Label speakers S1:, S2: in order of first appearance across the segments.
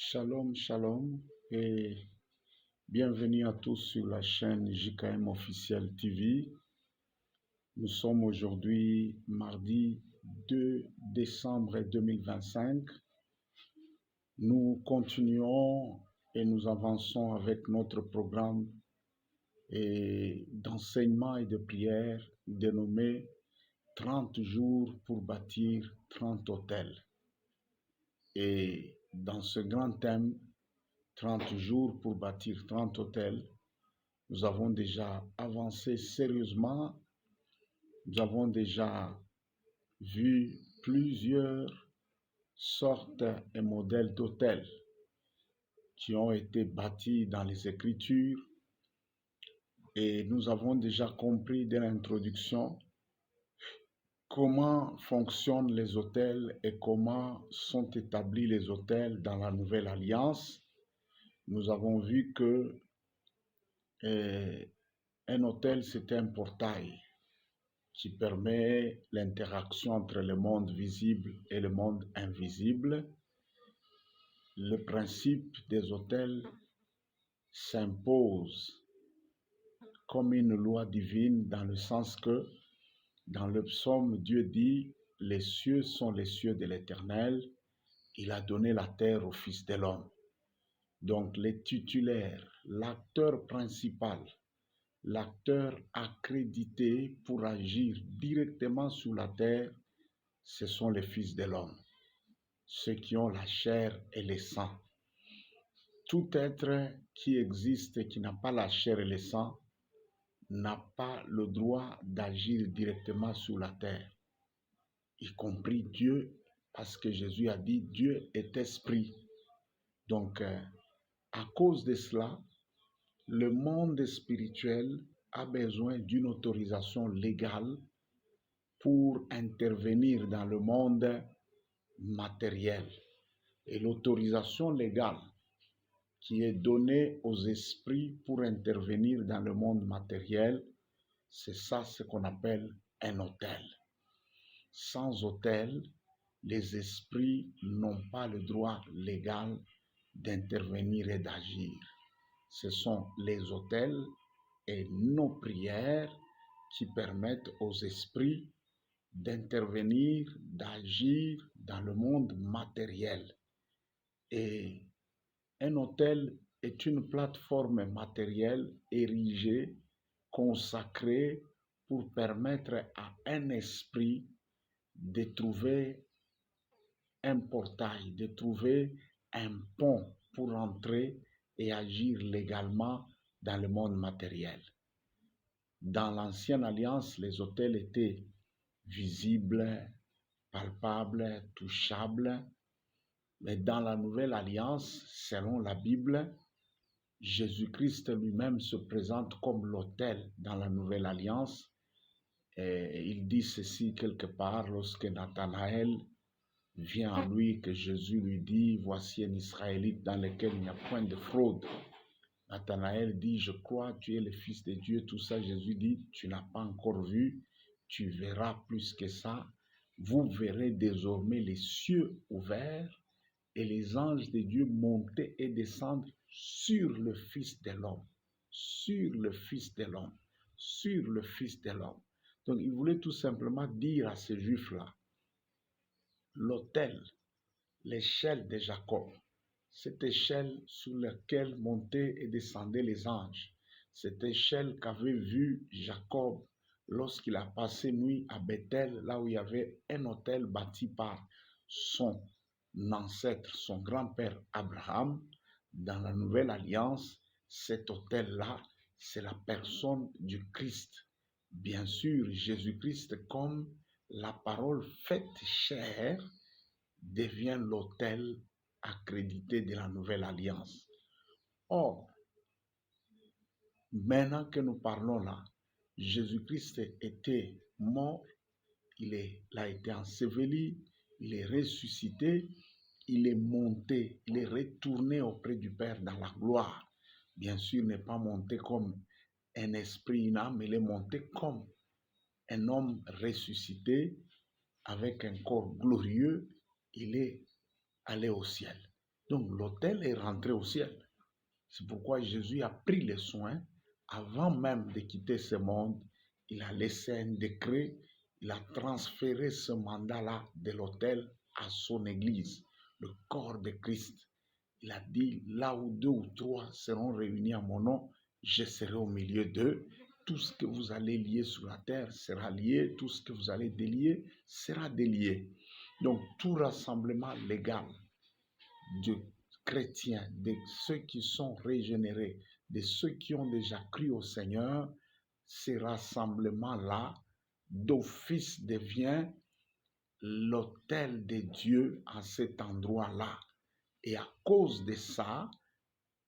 S1: Shalom, shalom et bienvenue à tous sur la chaîne JKM Officiel TV. Nous sommes aujourd'hui mardi 2 décembre 2025. Nous continuons et nous avançons avec notre programme d'enseignement et de prière dénommé 30 jours pour bâtir 30 hôtels. Et dans ce grand thème, 30 jours pour bâtir 30 hôtels, nous avons déjà avancé sérieusement. Nous avons déjà vu plusieurs sortes et modèles d'hôtels qui ont été bâtis dans les Écritures et nous avons déjà compris dès l'introduction comment fonctionnent les hôtels et comment sont établis les hôtels dans la Nouvelle Alliance. Nous avons vu que un hôtel, c'est un portail qui permet l'interaction entre le monde visible et le monde invisible. Le principe des hôtels s'impose comme une loi divine dans le sens que dans le psaume, Dieu dit « Les cieux sont les cieux de l'Éternel, il a donné la terre au Fils de l'homme ». Donc les titulaires, l'acteur principal, l'acteur accrédité pour agir directement sur la terre, ce sont les fils de l'homme, ceux qui ont la chair et le sang. Tout être qui existe et qui n'a pas la chair et le sang n'a pas le droit d'agir directement sur la terre, y compris Dieu, parce que Jésus a dit Dieu est esprit. Donc, à cause de cela, le monde spirituel a besoin d'une autorisation légale pour intervenir dans le monde matériel. Et l'autorisation légale qui est donnée aux esprits pour intervenir dans le monde matériel, c'est ça ce qu'on appelle un hôtel. Sans hôtel, les esprits n'ont pas le droit légal d'intervenir et d'agir. Ce sont les hôtels et nos prières qui permettent aux esprits d'intervenir, d'agir dans le monde matériel. Et un hôtel est une plateforme matérielle érigée, consacrée pour permettre à un esprit de trouver un portail, de trouver un pont pour entrer et agir légalement dans le monde matériel. Dans l'ancienne alliance, les hôtels étaient visibles, palpables, touchables. Mais dans la nouvelle alliance, selon la Bible, Jésus-Christ lui-même se présente comme l'autel dans la nouvelle alliance. Et il dit ceci quelque part lorsque Nathanaël vient à lui, que Jésus lui dit, voici un Israélite dans lequel il n'y a point de fraude. Nathanaël dit, je crois, tu es le Fils de Dieu, tout ça. Jésus dit, tu n'as pas encore vu, tu verras plus que ça. Vous verrez désormais les cieux ouverts et les anges de Dieu monter et descendre sur le Fils de l'homme, sur le Fils de l'homme, sur le Fils de l'homme. Donc il voulait tout simplement dire à ces Juifs-là, l'autel, l'échelle de Jacob, cette échelle sur laquelle montaient et descendaient les anges, cette échelle qu'avait vue Jacob lorsqu'il a passé nuit à Bethel, là où il y avait un autel bâti par son ancêtre, son grand-père Abraham. Dans la nouvelle alliance, cet autel-là, c'est la personne du Christ. Bien sûr, Jésus-Christ, comme la parole faite chair, devient l'autel accrédité de la nouvelle alliance. Or, maintenant que nous parlons là, Jésus-Christ était mort, il a été enseveli, il est ressuscité, il est monté, il est retourné auprès du Père dans la gloire. Bien sûr, il n'est pas monté comme un esprit, une âme, il est monté comme un homme ressuscité avec un corps glorieux, il est allé au ciel. Donc l'autel est rentré au ciel. C'est pourquoi Jésus a pris les soins, avant même de quitter ce monde, il a laissé un décret, il a transféré ce mandat-là de l'autel à son Église, le corps de Christ. Il a dit, là où 2 ou 3 seront réunis à mon nom, je serai au milieu d'eux. Tout ce que vous allez lier sur la terre sera lié, tout ce que vous allez délier sera délié. Donc tout rassemblement légal de chrétiens, de ceux qui sont régénérés, de ceux qui ont déjà cru au Seigneur, ces rassemblements-là, d'office devient l'autel de Dieu à cet endroit-là. Et à cause de ça,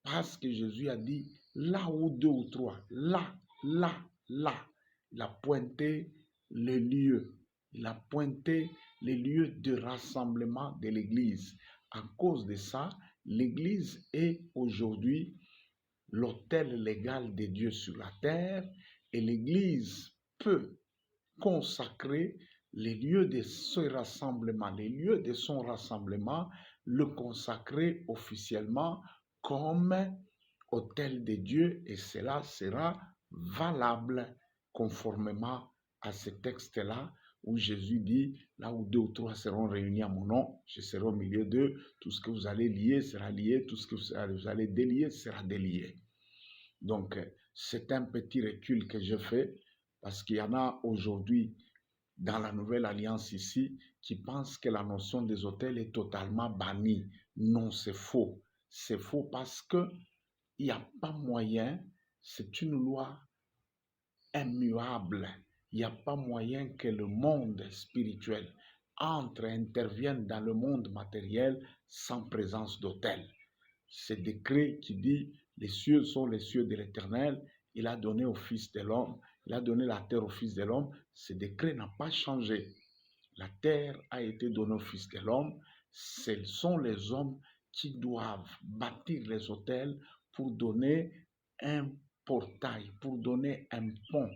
S1: parce que Jésus a dit, là où 2 ou 3, là, il a pointé le lieu. Il a pointé les lieux de rassemblement de l'Église. À cause de ça, l'Église est aujourd'hui l'autel légal de Dieu sur la terre et l'Église peut consacrer les lieux de ce rassemblement, les lieux de son rassemblement, le consacrer officiellement comme autel de Dieu et cela sera valable conformément à ce texte-là où Jésus dit, là où 2 ou 3 seront réunis à mon nom, je serai au milieu d'eux, tout ce que vous allez lier sera lié, tout ce que vous allez délier sera délié. Donc, c'est un petit recul que je fais parce qu'il y en a aujourd'hui dans la nouvelle alliance ici qui pensent que la notion des autels est totalement bannie. Non, c'est faux. C'est faux parce que il n'y a pas moyen, c'est une loi immuable. Il n'y a pas moyen que le monde spirituel intervienne dans le monde matériel sans présence d'autel. Ce décret qui dit les cieux sont les cieux de l'Éternel, il a donné au Fils de l'homme, il a donné la terre au Fils de l'homme, ce décret n'a pas changé. La terre a été donnée au Fils de l'homme, ce sont les hommes qui doivent bâtir les autels pour donner un portail, pour donner un pont,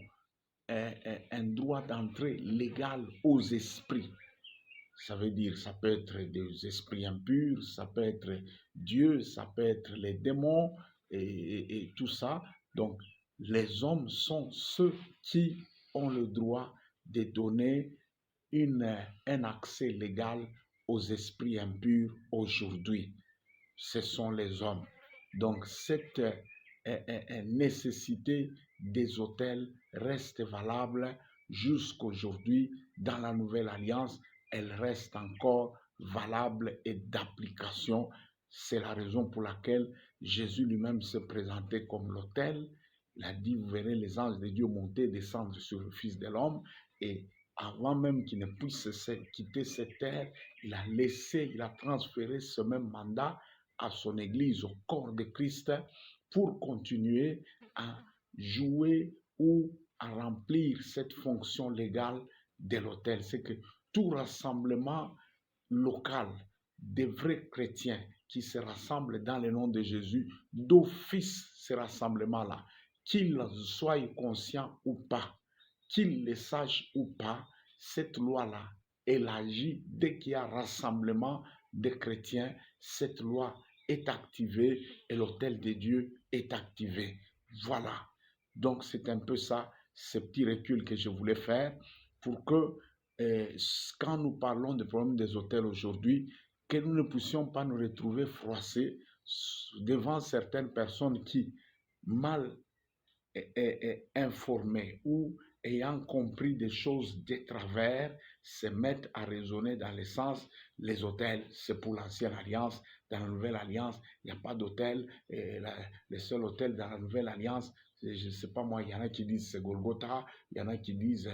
S1: un droit d'entrée légal aux esprits. Ça veut dire, ça peut être des esprits impurs, ça peut être Dieu, ça peut être les démons et tout ça. Donc, les hommes sont ceux qui ont le droit de donner un accès légal aux esprits impurs aujourd'hui. Ce sont les hommes. Donc, cette nécessité des autels reste valable jusqu'aujourd'hui dans la nouvelle alliance. Elle reste encore valable et d'application. C'est la raison pour laquelle Jésus lui-même se présentait comme l'autel. Il a dit, vous verrez les anges de Dieu monter et descendre sur le Fils de l'homme. Et avant même qu'il ne puisse quitter cette terre, il a transféré ce même mandat à son Église, au corps de Christ, pour continuer à jouer ou à remplir cette fonction légale de l'autel. C'est que tout rassemblement local des vrais chrétiens qui se rassemblent dans le nom de Jésus, d'office ce rassemblement-là, qu'ils soient conscients ou pas, qu'ils le sachent ou pas, cette loi-là, elle agit dès qu'il y a rassemblement de chrétiens, cette loi est activée et l'autel de Dieu est activé. Voilà. Donc c'est un peu ça, ce petit recul que je voulais faire pour que quand nous parlons des problèmes des autels aujourd'hui, que nous ne puissions pas nous retrouver froissés devant certaines personnes qui, mal informées ou ayant compris des choses de travers, se mettent à raisonner dans le sens, les autels, c'est pour l'ancienne alliance, dans la nouvelle alliance, il n'y a pas d'autel, le seul autel dans la nouvelle alliance, je ne sais pas moi, il y en a qui disent c'est Golgotha, il y en a qui disent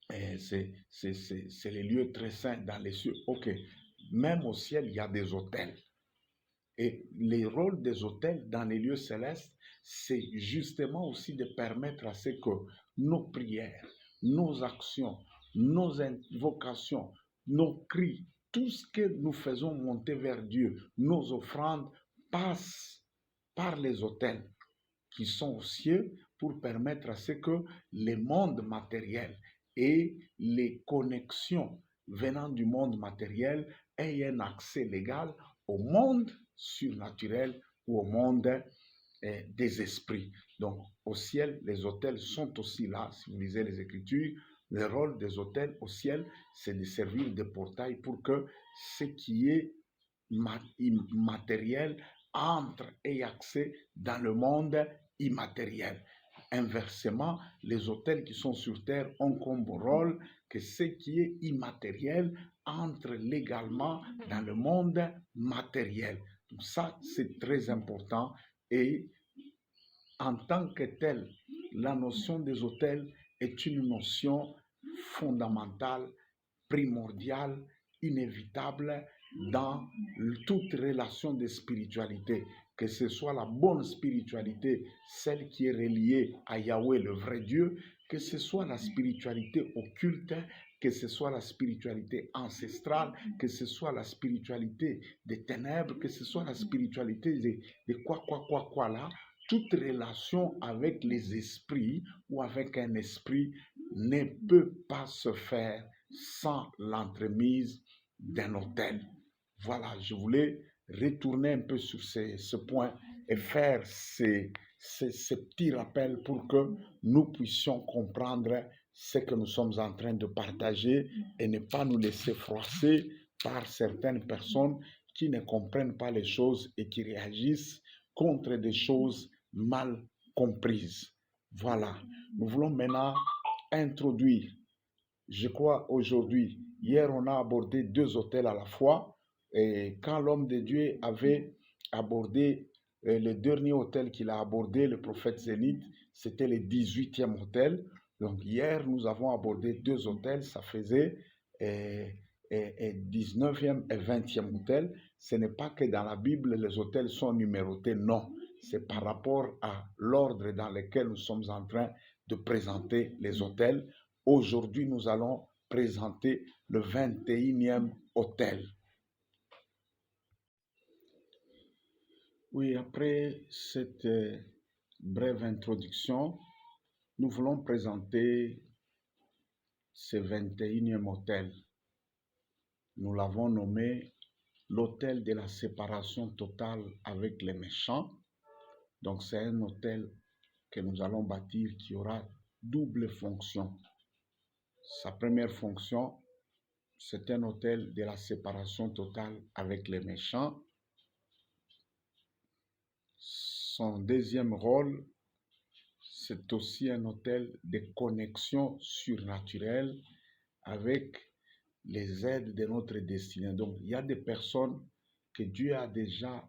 S1: c'est les lieux très saints dans les cieux. Ok, même au ciel, il y a des autels. Et le rôle des autels dans les lieux célestes, c'est justement aussi de permettre à ce que nos prières, nos actions, nos invocations, nos cris, tout ce que nous faisons monter vers Dieu, nos offrandes, passent par les autels qui sont aux cieux pour permettre à ce que les mondes matériels et les connexions venant du monde matériel aient un accès légal au monde surnaturel ou au monde des esprits. Donc, au ciel, les autels sont aussi là. Si vous lisez les Écritures, le rôle des autels au ciel, c'est de servir de portail pour que ce qui est immatériel entre et accès dans le monde immatériel. Inversement, les autels qui sont sur terre ont comme rôle que ce qui est immatériel entre légalement dans le monde matériel. Donc ça, c'est très important et en tant que tel, la notion des autels est une notion fondamentale, primordiale, inévitable dans toute relation de spiritualité, que ce soit la bonne spiritualité, celle qui est reliée à Yahweh, le vrai Dieu, que ce soit la spiritualité occulte, que ce soit la spiritualité ancestrale, que ce soit la spiritualité des ténèbres, que ce soit la spiritualité de quoi là, toute relation avec les esprits ou avec un esprit ne peut pas se faire sans l'entremise d'un autel. Voilà, je voulais retourner un peu sur ce point et faire ces petits rappels pour que nous puissions comprendre ce que nous sommes en train de partager et ne pas nous laisser froisser par certaines personnes qui ne comprennent pas les choses et qui réagissent contre des choses mal comprises. Voilà, nous voulons maintenant introduire, je crois aujourd'hui, hier on a abordé deux autels à la fois, et quand l'homme de Dieu avait abordé le dernier autel qu'il a abordé, le prophète Zénith, c'était le 18e autel. Donc hier nous avons abordé deux autels, ça faisait 19e et 20e autel. Ce n'est pas que dans la Bible les autels sont numérotés, non. C'est par rapport à l'ordre dans lequel nous sommes en train de présenter les autels. Aujourd'hui, nous allons présenter le 21e autel. Oui, après cette brève introduction, nous voulons présenter ce 21e autel. Nous l'avons nommé l'autel de la séparation totale avec les méchants. Donc, c'est un autel que nous allons bâtir qui aura double fonction. Sa première fonction, c'est un autel de la séparation totale avec les méchants. Son deuxième rôle, c'est aussi un autel de connexion surnaturelle avec les aides de notre destinée. Donc, il y a des personnes que Dieu a déjà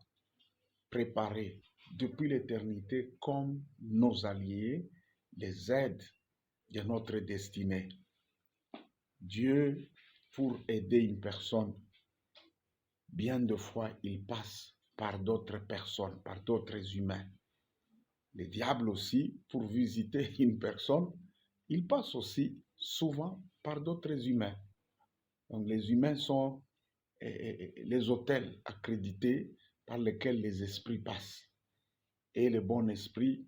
S1: préparées depuis l'éternité comme nos alliés, les aides de notre destinée. Dieu, pour aider une personne, bien de fois, il passe par d'autres personnes, par d'autres humains. Le diable aussi, pour visiter une personne, il passe aussi souvent par d'autres humains. Donc les humains sont les autels accrédités par lesquels les esprits passent. Et le bon esprit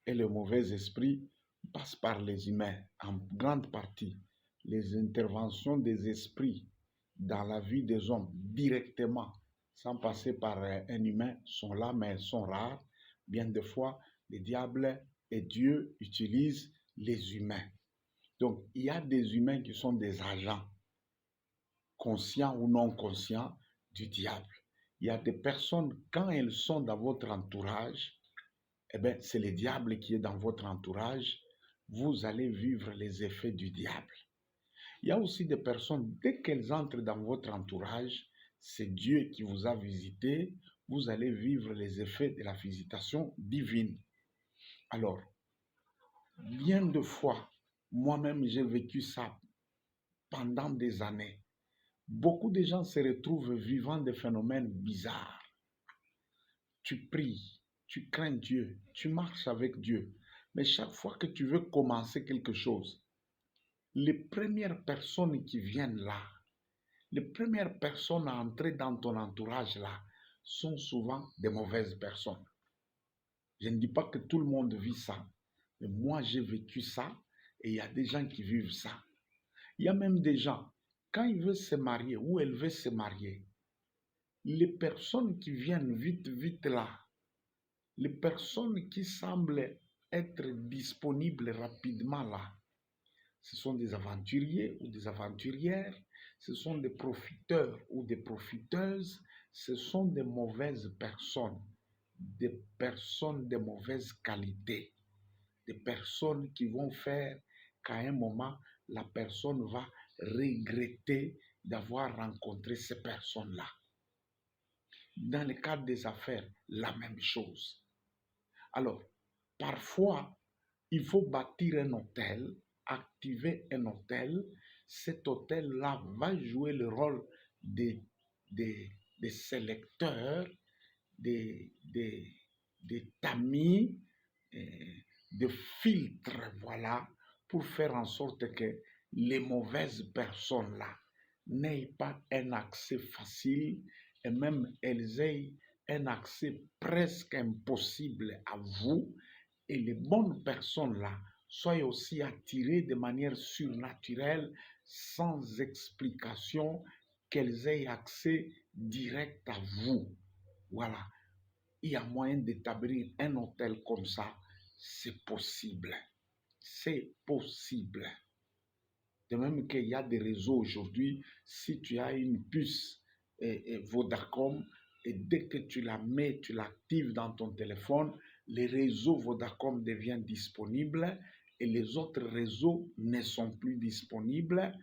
S1: et le mauvais esprit passent par les humains en grande partie. Les interventions des esprits dans la vie des hommes directement, sans passer par un humain, sont là, mais elles sont rares. Bien des fois, le diable et Dieu utilisent les humains. Donc, il y a des humains qui sont des agents, conscients ou non conscients, du diable. Il y a des personnes, quand elles sont dans votre entourage, eh bien, c'est le diable qui est dans votre entourage. Vous allez vivre les effets du diable. Il y a aussi des personnes, dès qu'elles entrent dans votre entourage, c'est Dieu qui vous a visité, vous allez vivre les effets de la visitation divine. Alors, bien de fois, moi-même j'ai vécu ça pendant des années. Beaucoup de gens se retrouvent vivant des phénomènes bizarres. Tu pries, tu crains Dieu, tu marches avec Dieu, mais chaque fois que tu veux commencer quelque chose, les premières personnes qui viennent là, les premières personnes à entrer dans ton entourage là, sont souvent des mauvaises personnes. Je ne dis pas que tout le monde vit ça, mais moi j'ai vécu ça et il y a des gens qui vivent ça. Il y a même des gens, quand ils veulent se marier ou elles veulent se marier, les personnes qui viennent vite, vite là, les personnes qui semblent être disponibles rapidement là, ce sont des aventuriers ou des aventurières, ce sont des profiteurs ou des profiteuses, ce sont des mauvaises personnes, des personnes de mauvaise qualité, des personnes qui vont faire qu'à un moment, la personne va regretter d'avoir rencontré ces personnes-là. Dans le cadre des affaires, la même chose. Alors, parfois, il faut bâtir un hôtel, activer un hôtel. Cet hôtel-là va jouer le rôle des, des sélecteurs, des tamis, de filtres, voilà, pour faire en sorte que les mauvaises personnes-là n'aient pas un accès facile et même elles aient un accès presque impossible à vous, et les bonnes personnes-là soient aussi attirées de manière surnaturelle, sans explication, qu'elles aient accès direct à vous. Voilà. Il y a moyen d'établir un hôtel comme ça. C'est possible. C'est possible. De même qu'il y a des réseaux aujourd'hui, si tu as une puce Vodacom, et dès que tu la mets, tu l'actives dans ton téléphone, les réseaux Vodacom deviennent disponibles et les autres réseaux ne sont plus disponibles.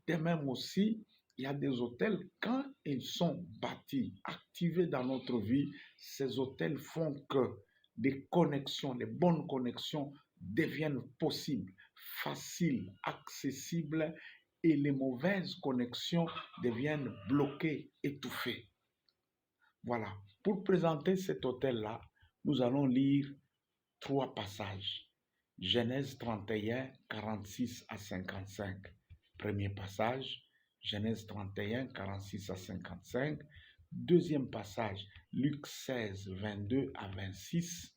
S1: De même aussi, il y a des hôtels, quand ils sont bâtis, activés dans notre vie, ces hôtels font que des connexions, les bonnes connexions deviennent possibles, faciles, accessibles, et les mauvaises connexions deviennent bloquées, étouffées. Voilà. Pour présenter cet hôtel-là, nous allons lire 3 passages. Genèse 31, 46 à 55. Premier passage, Genèse 31, 46 à 55. Deuxième passage, Luc 16, 22 à 26.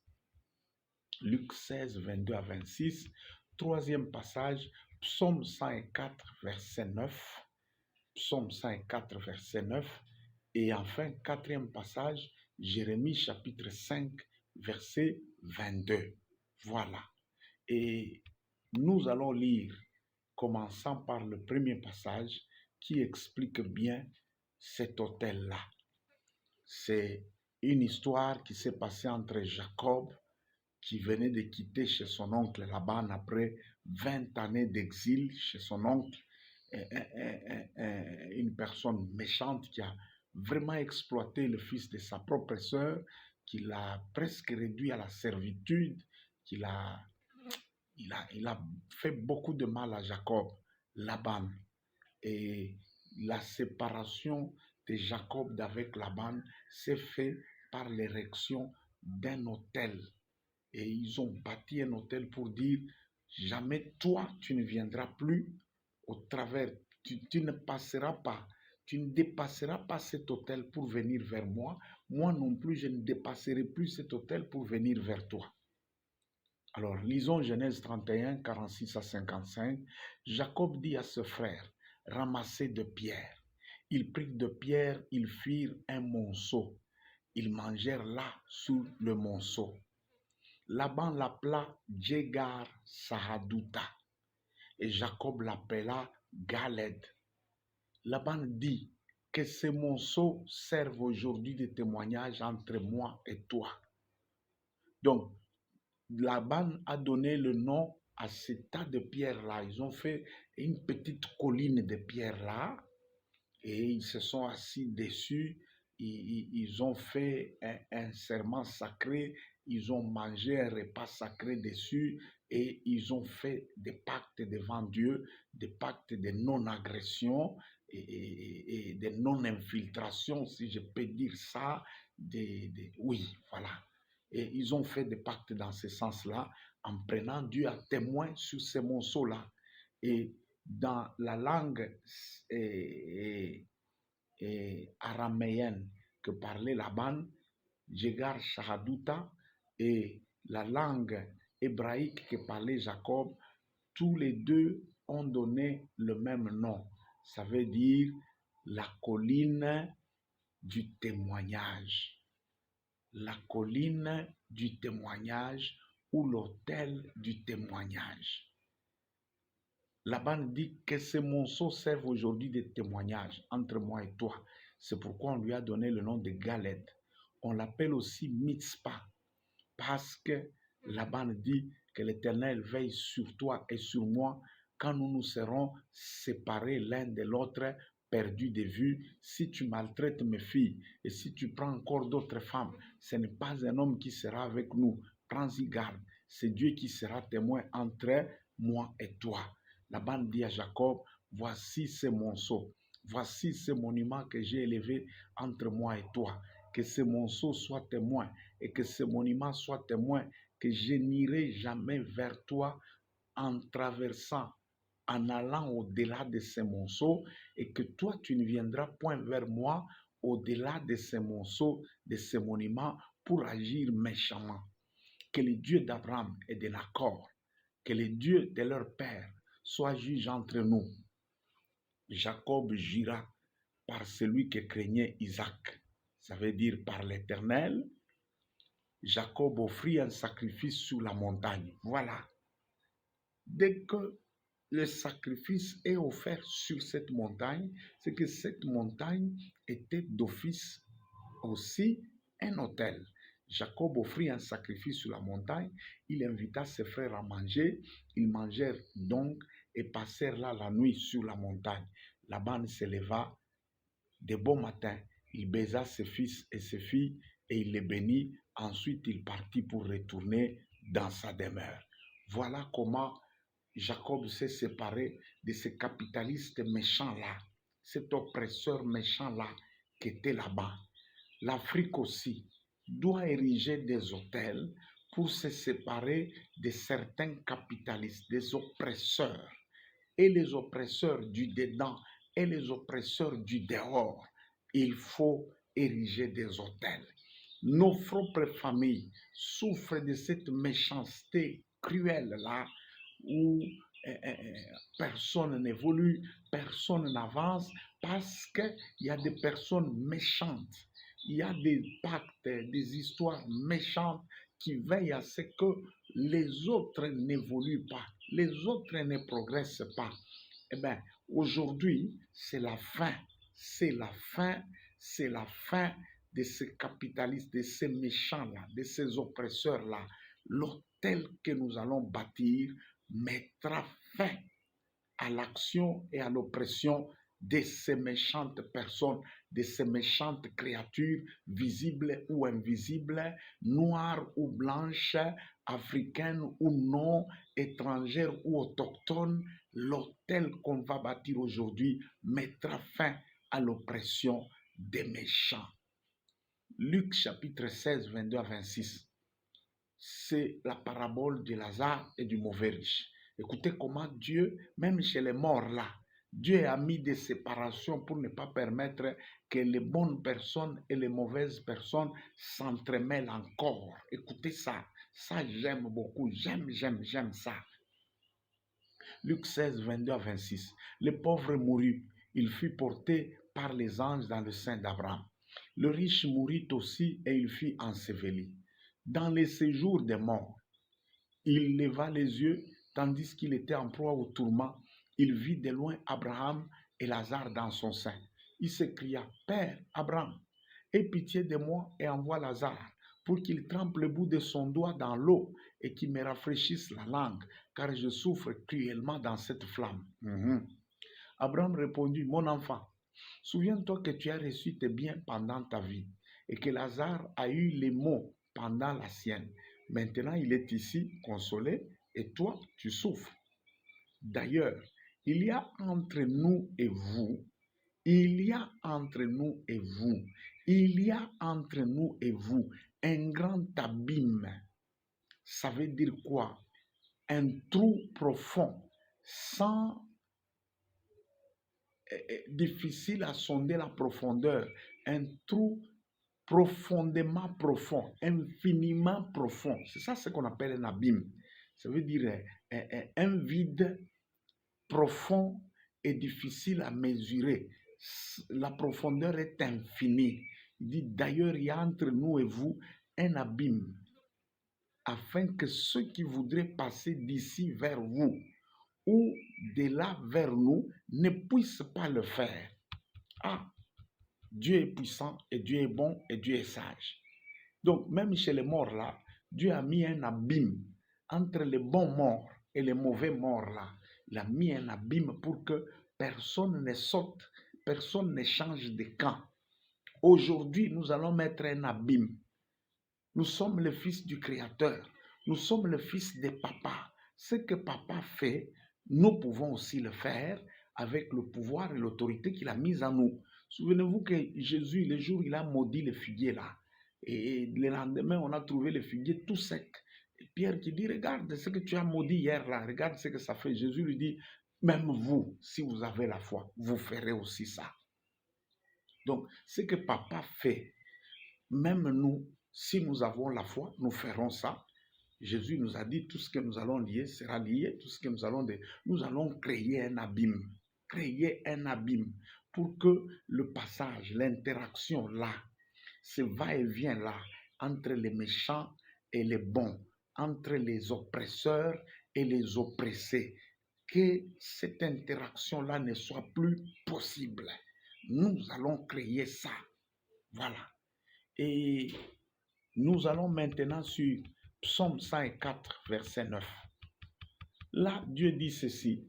S1: Luc 16, 22 à 26. Troisième passage, Psaume 104, verset 9. Psaume 104, verset 9. Et enfin, quatrième passage, Jérémie chapitre 5, verset 22. Voilà. Et nous allons lire, commençant par le premier passage qui explique bien cet hôtel-là. C'est une histoire qui s'est passée entre Jacob, qui venait de quitter chez son oncle Laban après 20 années d'exil chez son oncle, une personne méchante qui a vraiment exploité le fils de sa propre sœur, qui l'a presque réduit à la servitude, il a fait beaucoup de mal à Jacob, Laban. Et la séparation de Jacob d'avec Laban s'est faite par l'érection d'un autel. Et ils ont bâti un autel pour dire, jamais toi, tu ne viendras plus au travers, tu ne passeras pas, tu ne dépasseras pas cet autel pour venir vers moi. Moi non plus, je ne dépasserai plus cet autel pour venir vers toi. Alors, lisons Genèse 31, 46 à 55. Jacob dit à ses frères, ramassez de pierres. Ils prirent de pierres, ils firent un monceau. Ils mangèrent là sur le monceau. Laban l'appela Djegar Sahaduta et Jacob l'appela Galed. Laban dit que ce monceau serve aujourd'hui de témoignage entre moi et toi. Donc, Laban a donné le nom à ce tas de pierres-là. Ils ont fait une petite colline de pierres-là et ils se sont assis dessus. Ils ont fait un serment sacré, ils ont mangé un repas sacré dessus et ils ont fait des pactes devant Dieu, des pactes de non-agression et de non-infiltration, si je peux dire ça. Oui, voilà. Et ils ont fait des pactes dans ce sens-là, en prenant Dieu à témoin sur ces monceaux-là. Et dans la langue araméenne que parlait Laban, Djegar Shahaduta, et la langue hébraïque que parlait Jacob, tous les deux ont donné le même nom. Ça veut dire la colline du témoignage. La colline du témoignage ou l'autel du témoignage. Laban dit que ces monceaux servent aujourd'hui de témoignage entre moi et toi. C'est pourquoi on lui a donné le nom de Galed. On l'appelle aussi Mitzpah, parce que Laban dit que l'Éternel veille sur toi et sur moi quand nous nous serons séparés l'un de l'autre, perdus de vue. Si tu maltraites mes filles et si tu prends encore d'autres femmes, ce n'est pas un homme qui sera avec nous. Prends-y garde. C'est Dieu qui sera témoin entre moi et toi. Laban dit à Jacob, voici ces monceaux, voici ces monuments que j'ai élevés entre moi et toi. Que ces monceaux soient témoins et que ces monuments soient témoins que je n'irai jamais vers toi en traversant, en allant au-delà de ces monceaux et que toi, tu ne viendras point vers moi au-delà de ces monceaux, de ces monuments pour agir méchamment. Que le Dieu d'Abraham et de Nacor, que le Dieu de leur père soit juge entre nous. Jacob jura par celui que craignait Isaac. Ça veut dire par l'Éternel. Jacob offrit un sacrifice sur la montagne. Voilà. Dès que le sacrifice est offert sur cette montagne, c'est que cette montagne était d'office aussi un autel. Jacob offrit un sacrifice sur la montagne, il invita ses frères à manger, ils mangèrent donc et passèrent là la nuit sur la montagne. Laban se leva de bon matin, il baisa ses fils et ses filles et il les bénit. Ensuite, il partit pour retourner dans sa demeure. Voilà comment Jacob s'est séparé de ce capitaliste méchant-là, cet oppresseur méchant-là qui était là-bas. L'Afrique aussi doit ériger des hôtels pour se séparer de certains capitalistes, des oppresseurs. Et les oppresseurs du dedans et les oppresseurs du dehors. Il faut ériger des hôtels. Nos propres familles souffrent de cette méchanceté cruelle-là où personne n'évolue, personne n'avance parce qu'il y a des personnes méchantes. Il y a des pactes, des histoires méchantes qui veillent à ce que les autres n'évoluent pas, les autres ne progressent pas. Eh bien, aujourd'hui, c'est la fin, c'est la fin, c'est la fin de ces capitalistes, de ces méchants-là, de ces oppresseurs-là. L'hôtel que nous allons bâtir mettra fin à l'action et à l'oppression de ces méchantes personnes, de ces méchantes créatures, visibles ou invisibles, noires ou blanches, africaines ou non, étrangères ou autochtones. L'hôtel qu'on va bâtir aujourd'hui mettra fin à l'oppression des méchants. Luc chapitre 16, 22 à 26. C'est la parabole de Lazare et du mauvais riche. Écoutez comment Dieu, même chez les morts là, Dieu a mis des séparations pour ne pas permettre que les bonnes personnes et les mauvaises personnes s'entremêlent encore. Écoutez ça, ça j'aime beaucoup, j'aime ça. Luc 16, 22 à 26. Le pauvre mourut, il fut porté par les anges dans le sein d'Abraham. Le riche mourut aussi et il fut enseveli. Dans les séjours des morts, il leva les yeux, tandis qu'il était en proie au tourment. Il vit de loin Abraham et Lazare dans son sein. Il s'écria, Père Abraham, aie pitié de moi et envoie Lazare pour qu'il trempe le bout de son doigt dans l'eau et qu'il me rafraîchisse la langue, car je souffre cruellement dans cette flamme. Abraham répondit, mon enfant, souviens-toi que tu as reçu tes biens pendant ta vie et que Lazare a eu les maux pendant la sienne. Maintenant, il est ici consolé et toi, tu souffres. D'ailleurs, il y a entre nous et vous, il y a entre nous et vous, il y a entre nous et vous un grand abîme. Ça veut dire quoi? Un trou profond, sans difficile à sonder la profondeur, un trou profondément profond, infiniment profond. C'est ça ce qu'on appelle un abîme. Ça veut dire un vide profond et difficile à mesurer. La profondeur est infinie. Il dit, d'ailleurs, il y a entre nous et vous un abîme, afin que ceux qui voudraient passer d'ici vers vous ou de là vers nous ne puissent pas le faire. Ah, Dieu est puissant et Dieu est bon et Dieu est sage. Donc, même chez les morts là, Dieu a mis un abîme entre les bons morts et les mauvais morts là. Il a mis un abîme pour que personne ne saute, personne ne change de camp. Aujourd'hui, nous allons mettre un abîme. Nous sommes le fils du Créateur. Nous sommes le fils de Papa. Ce que Papa fait, nous pouvons aussi le faire avec le pouvoir et l'autorité qu'il a mise en nous. Souvenez-vous que Jésus, le jour où il a maudit le figuier là, et le lendemain, on a trouvé le figuier tout sec. Et Pierre qui dit, regarde ce que tu as maudit hier là, regarde ce que ça fait. Jésus lui dit, même vous, si vous avez la foi, vous ferez aussi ça. Donc, ce que Papa fait, même nous, si nous avons la foi, nous ferons ça. Jésus nous a dit, tout ce que nous allons lier sera lié, tout ce que nous allons créer un abîme pour que le passage, l'interaction là, ce va-et-vient là, entre les méchants et les bons, entre les oppresseurs et les oppressés, que cette interaction-là ne soit plus possible. Nous allons créer ça. Voilà. Et nous allons maintenant sur Psaume 104, verset 9. Là, Dieu dit ceci.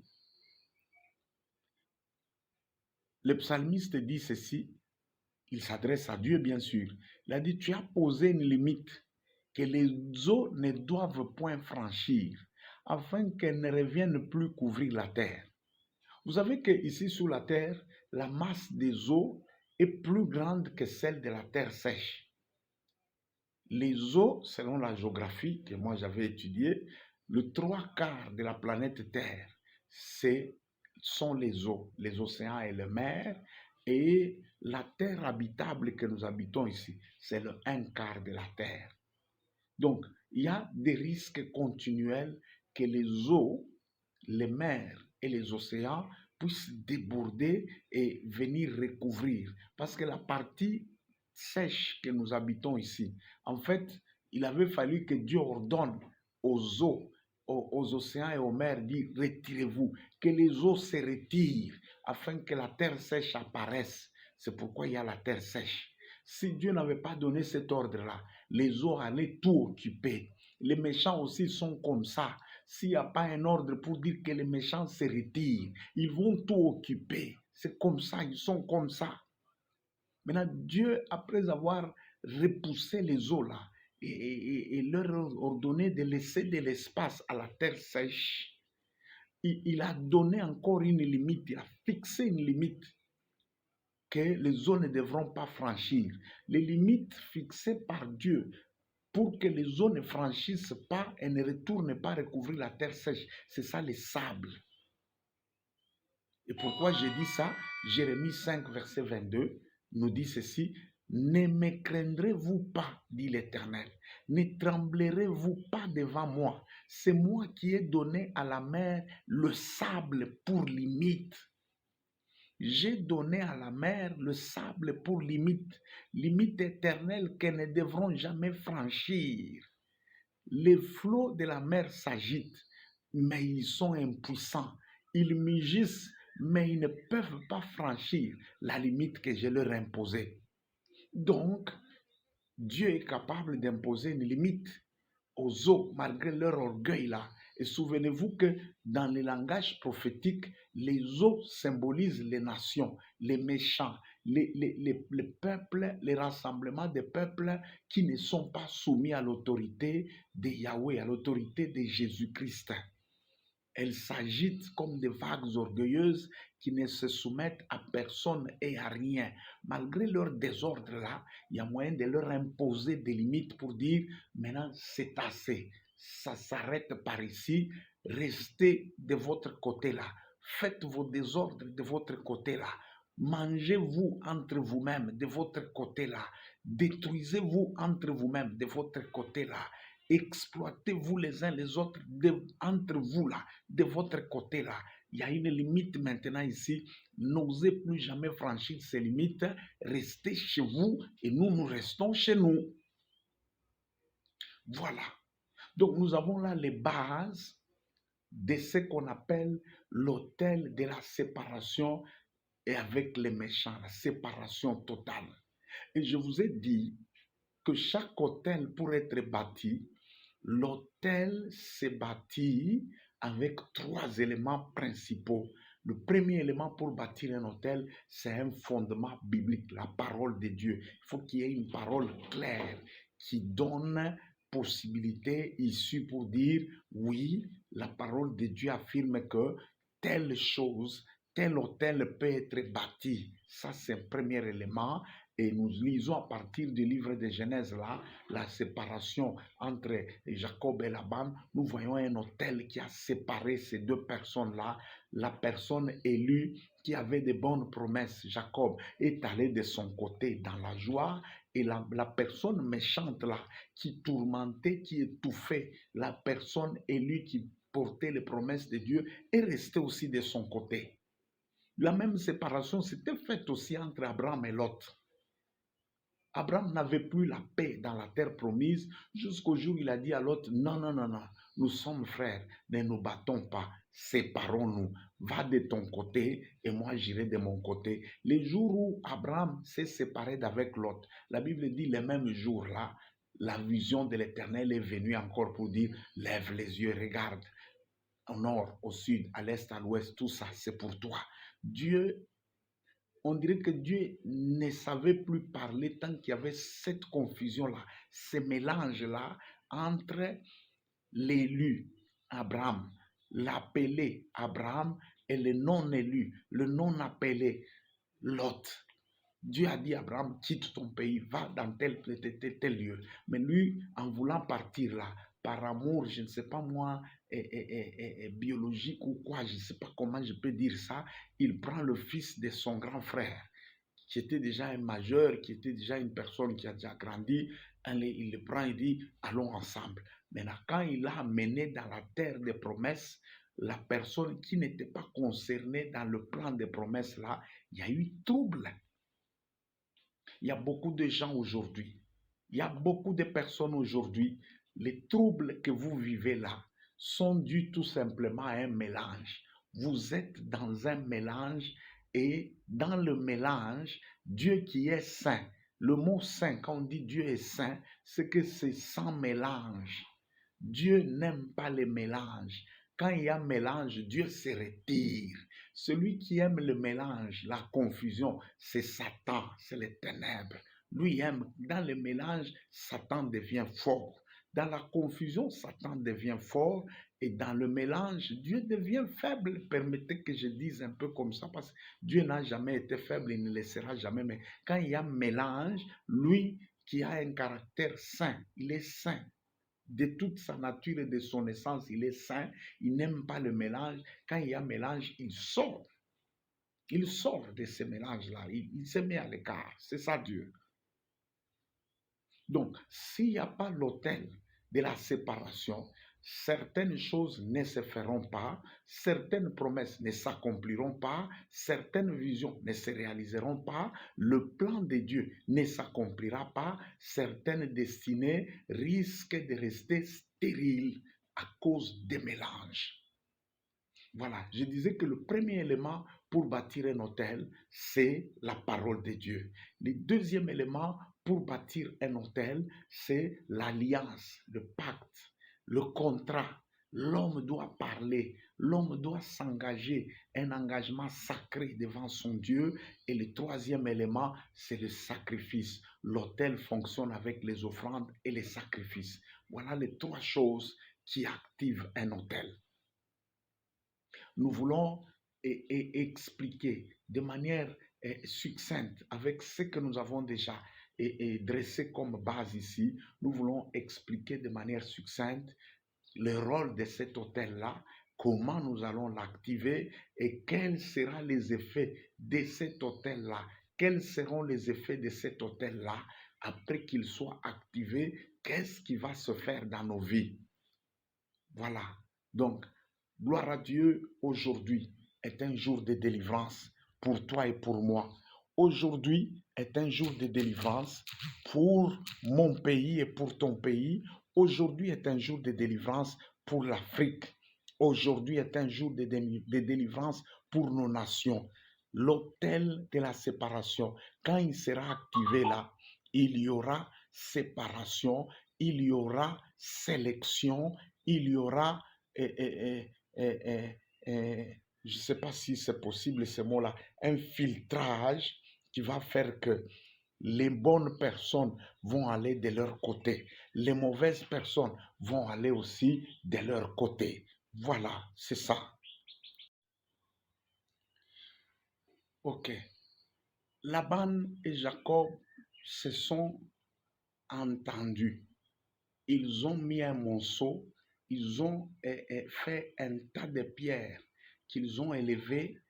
S1: Le psalmiste dit ceci. Il s'adresse à Dieu, bien sûr. Il a dit, tu as posé une limite que les eaux ne doivent point franchir, afin qu'elles ne reviennent plus couvrir la terre. Vous savez qu'ici sur la terre, la masse des eaux est plus grande que celle de la terre sèche. Les eaux, selon la géographie que moi j'avais étudiée, le 3/4 de la planète Terre, sont les eaux, les océans et les mers, et la terre habitable que nous habitons ici, c'est le 1/4 de la terre. Donc, il y a des risques continuels que les eaux, les mers et les océans puissent déborder et venir recouvrir. Parce que la partie sèche que nous habitons ici, en fait, il avait fallu que Dieu ordonne aux eaux, aux océans et aux mers, dit retirez-vous, que les eaux se retirent afin que la terre sèche apparaisse. C'est pourquoi il y a la terre sèche. Si Dieu n'avait pas donné cet ordre-là, les eaux allaient tout occuper. Les méchants aussi sont comme ça. S'il n'y a pas un ordre pour dire que les méchants se retirent, ils vont tout occuper. C'est comme ça, ils sont comme ça. Maintenant, Dieu, après avoir repoussé les eaux là, et leur ordonné de laisser de l'espace à la terre sèche, il a donné encore une limite, il a fixé une limite que les eaux ne devront pas franchir. Les limites fixées par Dieu pour que les eaux ne franchissent pas et ne retournent pas recouvrir la terre sèche, c'est ça les sables. Et pourquoi j'ai dit ça? Jérémie 5, verset 22 nous dit ceci. Ne me craindrez-vous pas, dit l'Éternel, ne tremblerez-vous pas devant moi. C'est moi qui ai donné à la mer le sable pour limite. J'ai donné à la mer le sable pour limite éternelle qu'elles ne devront jamais franchir. Les flots de la mer s'agitent, mais ils sont impuissants. Ils mugissent, mais ils ne peuvent pas franchir la limite que je leur ai imposée. Donc, Dieu est capable d'imposer une limite aux eaux, malgré leur orgueil là. Et souvenez-vous que dans le langage prophétique, les eaux symbolisent les nations, les méchants, les peuples, les rassemblements des peuples qui ne sont pas soumis à l'autorité de Yahweh, à l'autorité de Jésus-Christ. Elles s'agitent comme des vagues orgueilleuses qui ne se soumettent à personne et à rien. Malgré leur désordre là, il y a moyen de leur imposer des limites pour dire maintenant c'est assez. Ça s'arrête par ici. Restez de votre côté là. Faites vos désordres de votre côté là. Mangez-vous entre vous-mêmes de votre côté là. Détruisez-vous entre vous-mêmes de votre côté là. Exploitez-vous les uns les autres entre vous là, de votre côté là. Il y a une limite maintenant ici. N'osez plus jamais franchir ces limites. Restez chez vous et nous restons chez nous. Voilà. Donc nous avons là les bases de ce qu'on appelle l'autel de la séparation et avec les méchants, la séparation totale. Et je vous ai dit que chaque autel, pour être bâti, l'autel s'est bâti avec 3 éléments principaux. Le premier élément pour bâtir un autel, c'est un fondement biblique, la parole de Dieu. Il faut qu'il y ait une parole claire qui donne possibilité issue pour dire, oui, la parole de Dieu affirme que telle chose, tel autel peut être bâti. Ça, c'est un premier élément. Et nous lisons à partir du livre de Genèse là, la séparation entre Jacob et Laban. Nous voyons un autel qui a séparé ces deux personnes-là. La personne élue qui avait de bonnes promesses, Jacob, est allé de son côté dans la joie. Et la personne méchante là, qui tourmentait, qui étouffait la personne élue qui portait les promesses de Dieu, est restée aussi de son côté. La même séparation s'était faite aussi entre Abraham et Lot. Abraham n'avait plus la paix dans la terre promise jusqu'au jour où il a dit à Lot, non, non, non, non, nous sommes frères, ne nous battons pas, séparons-nous, va de ton côté et moi j'irai de mon côté. Les jours où Abraham s'est séparé d'avec Lot, la Bible dit les mêmes jours-là, la vision de l'Éternel est venue encore pour dire, lève les yeux, regarde, au nord, au sud, à l'est, à l'ouest, tout ça, c'est pour toi. Dieu, on dirait que Dieu ne savait plus parler tant qu'il y avait cette confusion-là, ce mélange-là entre l'élu Abraham, l'appelé Abraham et le non-élu, le non-appelé Lot. Dieu a dit à Abraham, quitte ton pays, va dans tel lieu. Mais lui, en voulant partir là, par amour, je ne sais pas moi, biologique ou quoi, je ne sais pas comment je peux dire ça, il prend le fils de son grand frère, qui était déjà un majeur, qui était déjà une personne qui a déjà grandi, il le prend et dit, allons ensemble. Maintenant, quand il l'a amené dans la terre des promesses, la personne qui n'était pas concernée dans le plan des promesses là, il y a eu trouble. Il y a beaucoup de gens aujourd'hui, il y a beaucoup de personnes aujourd'hui, les troubles que vous vivez là sont dus tout simplement à un mélange. Vous êtes dans un mélange et dans le mélange, Dieu qui est saint, le mot saint, quand on dit Dieu est saint, c'est que c'est sans mélange. Dieu n'aime pas les mélanges. Quand il y a mélange, Dieu se retire. Celui qui aime le mélange, la confusion, c'est Satan, c'est les ténèbres. Lui aime, dans le mélange, Satan devient fort. Dans la confusion, Satan devient fort. Et dans le mélange, Dieu devient faible. Permettez que je dise un peu comme ça, parce que Dieu n'a jamais été faible, il ne le sera jamais. Mais quand il y a mélange, lui qui a un caractère saint, il est saint. De toute sa nature et de son essence, il est saint, il n'aime pas le mélange. Quand il y a mélange, il sort. Il sort de ce mélange-là, il se met à l'écart. C'est ça Dieu. Donc, s'il n'y a pas l'autel de la séparation, certaines choses ne se feront pas, certaines promesses ne s'accompliront pas, certaines visions ne se réaliseront pas, le plan de Dieu ne s'accomplira pas, certaines destinées risquent de rester stériles à cause des mélanges. Voilà, je disais que le premier élément pour bâtir un autel, c'est la parole de Dieu. Le deuxième élément pour bâtir un autel, c'est l'alliance, le pacte, le contrat. L'homme doit parler, l'homme doit s'engager, un engagement sacré devant son Dieu. Et le troisième élément, c'est le sacrifice. L'autel fonctionne avec les offrandes et les sacrifices. Voilà les 3 choses qui activent un autel. Nous voulons expliquer de manière succincte avec ce que nous avons déjà dressé comme base ici. Nous voulons expliquer de manière succincte le rôle de cet autel-là, comment nous allons l'activer et quels seront les effets de cet autel-là. Quels seront les effets de cet autel-là après qu'il soit activé? Qu'est-ce qui va se faire dans nos vies? Voilà. Donc, gloire à Dieu aujourd'hui. est un jour de délivrance pour toi et pour moi. Aujourd'hui est un jour de délivrance pour mon pays et pour ton pays. Aujourd'hui est un jour de délivrance pour l'Afrique. Aujourd'hui est un jour de délivrance pour nos nations. L'autel de la séparation, quand il sera activé là, il y aura séparation, il y aura sélection, il y aura, je ne sais pas si c'est possible ce mot-là, un filtrage qui va faire que les bonnes personnes vont aller de leur côté, les mauvaises personnes vont aller aussi de leur côté. Voilà, c'est ça. Ok. Laban et Jacob se sont entendus. Ils ont mis un monceau, ils ont fait un tas de pierres qu'ils ont élevées.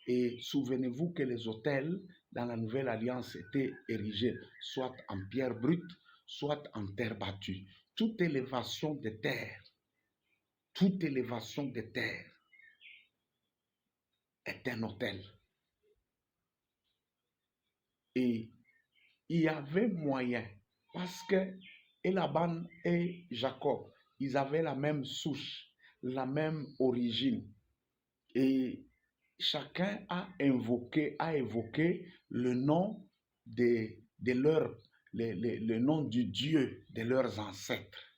S1: Et souvenez-vous que les autels dans la Nouvelle Alliance étaient érigés soit en pierre brute, soit en terre battue. Toute élévation de terre est un autel. Et il y avait moyen, parce que Laban et Jacob, ils avaient la même souche, la même origine. Et chacun a évoqué le nom le nom du Dieu de leurs ancêtres.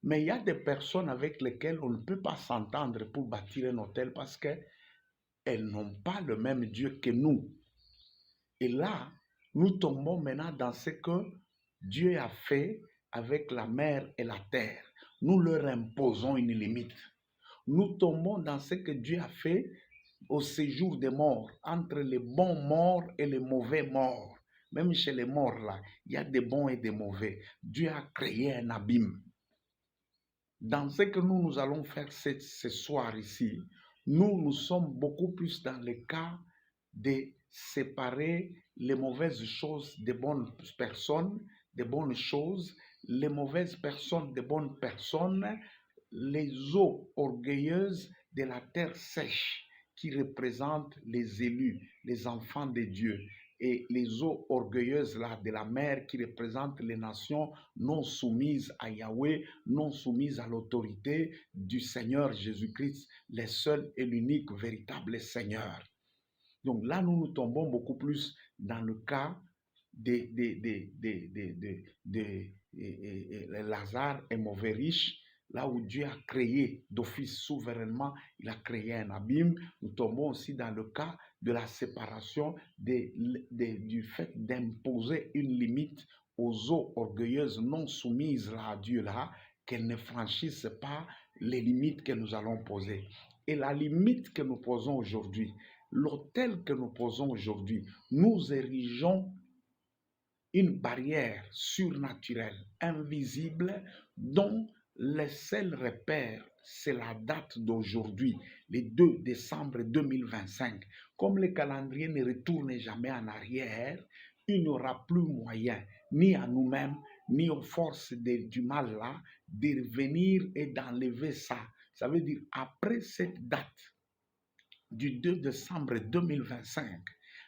S1: Mais il y a des personnes avec lesquelles on ne peut pas s'entendre pour bâtir un hôtel parce qu'elles n'ont pas le même Dieu que nous. Et là, nous tombons maintenant dans ce que Dieu a fait avec la mer et la terre. Nous leur imposons une limite. Nous tombons dans ce que Dieu a fait au séjour des morts, entre les bons morts et les mauvais morts. Même chez les morts, là, il y a des bons et des mauvais. Dieu a créé un abîme. Dans ce que nous allons faire ce soir ici, nous sommes beaucoup plus dans le cas de séparer les mauvaises choses des bonnes personnes, des bonnes choses, les mauvaises personnes des bonnes personnes, les eaux orgueilleuses de la terre sèche qui représentent les élus, les enfants de Dieu, et les eaux orgueilleuses là, de la mer qui représentent les nations non soumises à Yahweh, non soumises à l'autorité du Seigneur Jésus-Christ, le seul et l'unique véritable Seigneur. Donc là, nous tombons beaucoup plus dans le cas de Lazare et mauvais riche, là où Dieu a créé d'office souverainement, il a créé un abîme. Nous tombons aussi dans le cas de la séparation du fait d'imposer une limite aux eaux orgueilleuses non soumises à Dieu là, qu'elles ne franchissent pas les limites que nous allons poser. Et la limite que nous posons aujourd'hui, l'autel que nous posons aujourd'hui, nous érigeons une barrière surnaturelle, invisible, dont le seul repère, c'est la date d'aujourd'hui, le 2 décembre 2025. Comme le calendrier ne retourne jamais en arrière, il n'y aura plus moyen, ni à nous-mêmes, ni aux forces du mal là, de revenir et d'enlever ça. Ça veut dire, après cette date du 2 décembre 2025,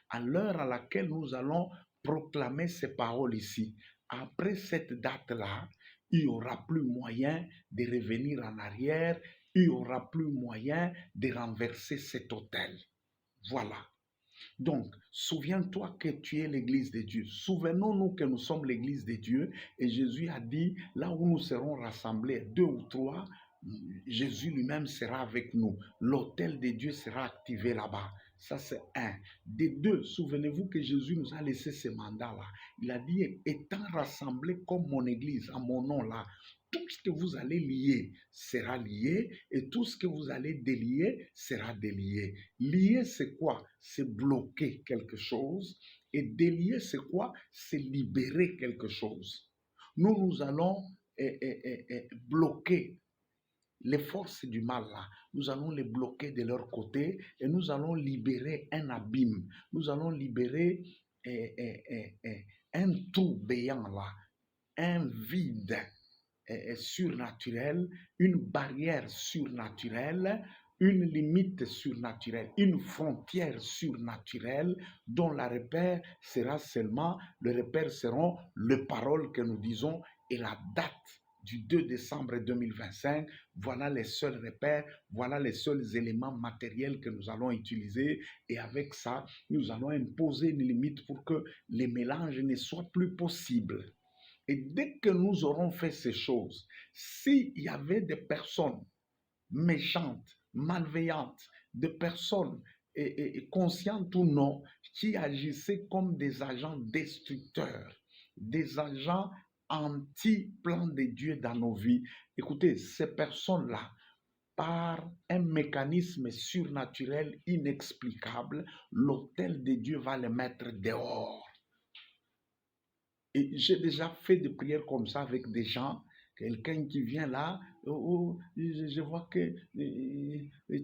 S1: à l'heure à laquelle nous allons proclamer ces paroles ici, après cette date-là, il n'y aura plus moyen de revenir en arrière, il n'y aura plus moyen de renverser cet autel. Voilà. Donc, souviens-toi que tu es l'église de Dieu. Souvenons-nous que nous sommes l'église de Dieu et Jésus a dit, là où nous serons rassemblés, 2 ou 3, Jésus lui-même sera avec nous. L'autel de Dieu sera activé là-bas. Ça, c'est un. Des deux, souvenez-vous que Jésus nous a laissé ce mandat-là. Il a dit, étant rassemblés comme mon église, à mon nom là, tout ce que vous allez lier sera lié et tout ce que vous allez délier sera délié. Lier, c'est quoi? C'est bloquer quelque chose et délier, c'est quoi? C'est libérer quelque chose. Nous allons bloquer les forces du mal là, nous allons les bloquer de leur côté et nous allons libérer un abîme. Nous allons libérer un trou béant là, un vide surnaturel, une barrière surnaturelle une limite surnaturelle, une frontière surnaturelle dont le repère seront les paroles que nous disons et la date du 2 décembre 2025. Voilà les seuls repères, voilà les seuls éléments matériels que nous allons utiliser et avec ça, nous allons imposer une limite pour que les mélanges ne soient plus possibles. Et dès que nous aurons fait ces choses, s'il y avait des personnes méchantes, malveillantes, des personnes conscientes ou non, qui agissaient comme des agents destructeurs, des agents anti-plan de Dieu dans nos vies. Écoutez, ces personnes-là, par un mécanisme surnaturel inexplicable, l'autel de Dieu va les mettre dehors. Et j'ai déjà fait des prières comme ça avec des gens. Quelqu'un qui vient là, je vois que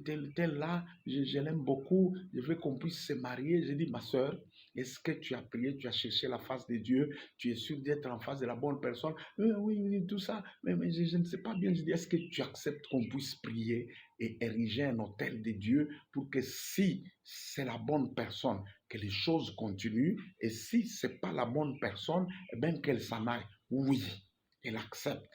S1: tel là, je l'aime beaucoup, je veux qu'on puisse se marier. Je dis, ma soeur, est-ce que tu as prié, tu as cherché la face de Dieu, tu es sûr d'être en face de la bonne personne? Oui, tout ça, mais je ne sais pas bien. Je dis, est-ce que tu acceptes qu'on puisse prier et ériger un autel de Dieu pour que si c'est la bonne personne, que les choses continuent, et si ce n'est pas la bonne personne, eh bien qu'elle s'en aille. Oui, elle accepte.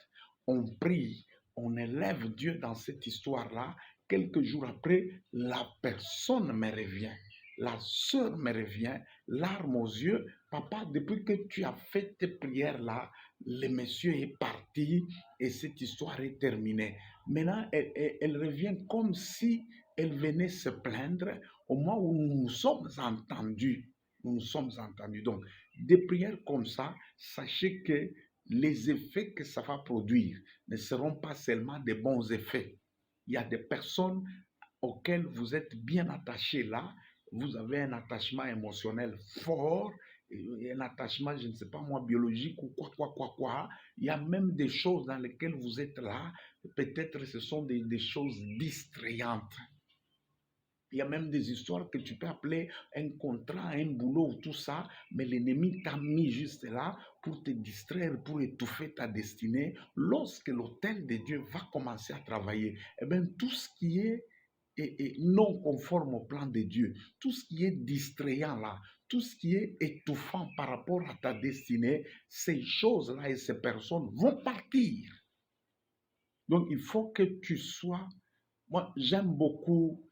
S1: On prie, on élève Dieu dans cette histoire-là. Quelques jours après, la personne me revient. La sœur me revient, larmes aux yeux. Papa, depuis que tu as fait tes prières-là, le monsieur est parti et cette histoire est terminée. Maintenant, elle revient comme si elle venait se plaindre au moment où nous nous sommes entendus. Nous nous sommes entendus. Donc, des prières comme ça, sachez que les effets que ça va produire ne seront pas seulement des bons effets. Il y a des personnes auxquelles vous êtes bien attachés là, vous avez un attachement émotionnel fort, un attachement, je ne sais pas moi, biologique ou quoi. Il y a même des choses dans lesquelles vous êtes là, peut-être ce sont des choses distrayantes. Il y a même des histoires que tu peux appeler un contrat, un boulot, tout ça, mais l'ennemi t'a mis juste là pour te distraire, pour étouffer ta destinée. Lorsque l'autel de Dieu va commencer à travailler, eh bien, tout ce qui est non conforme au plan de Dieu, tout ce qui est distrayant là, tout ce qui est étouffant par rapport à ta destinée, ces choses-là et ces personnes vont partir. Donc, il faut que tu sois... Moi, j'aime beaucoup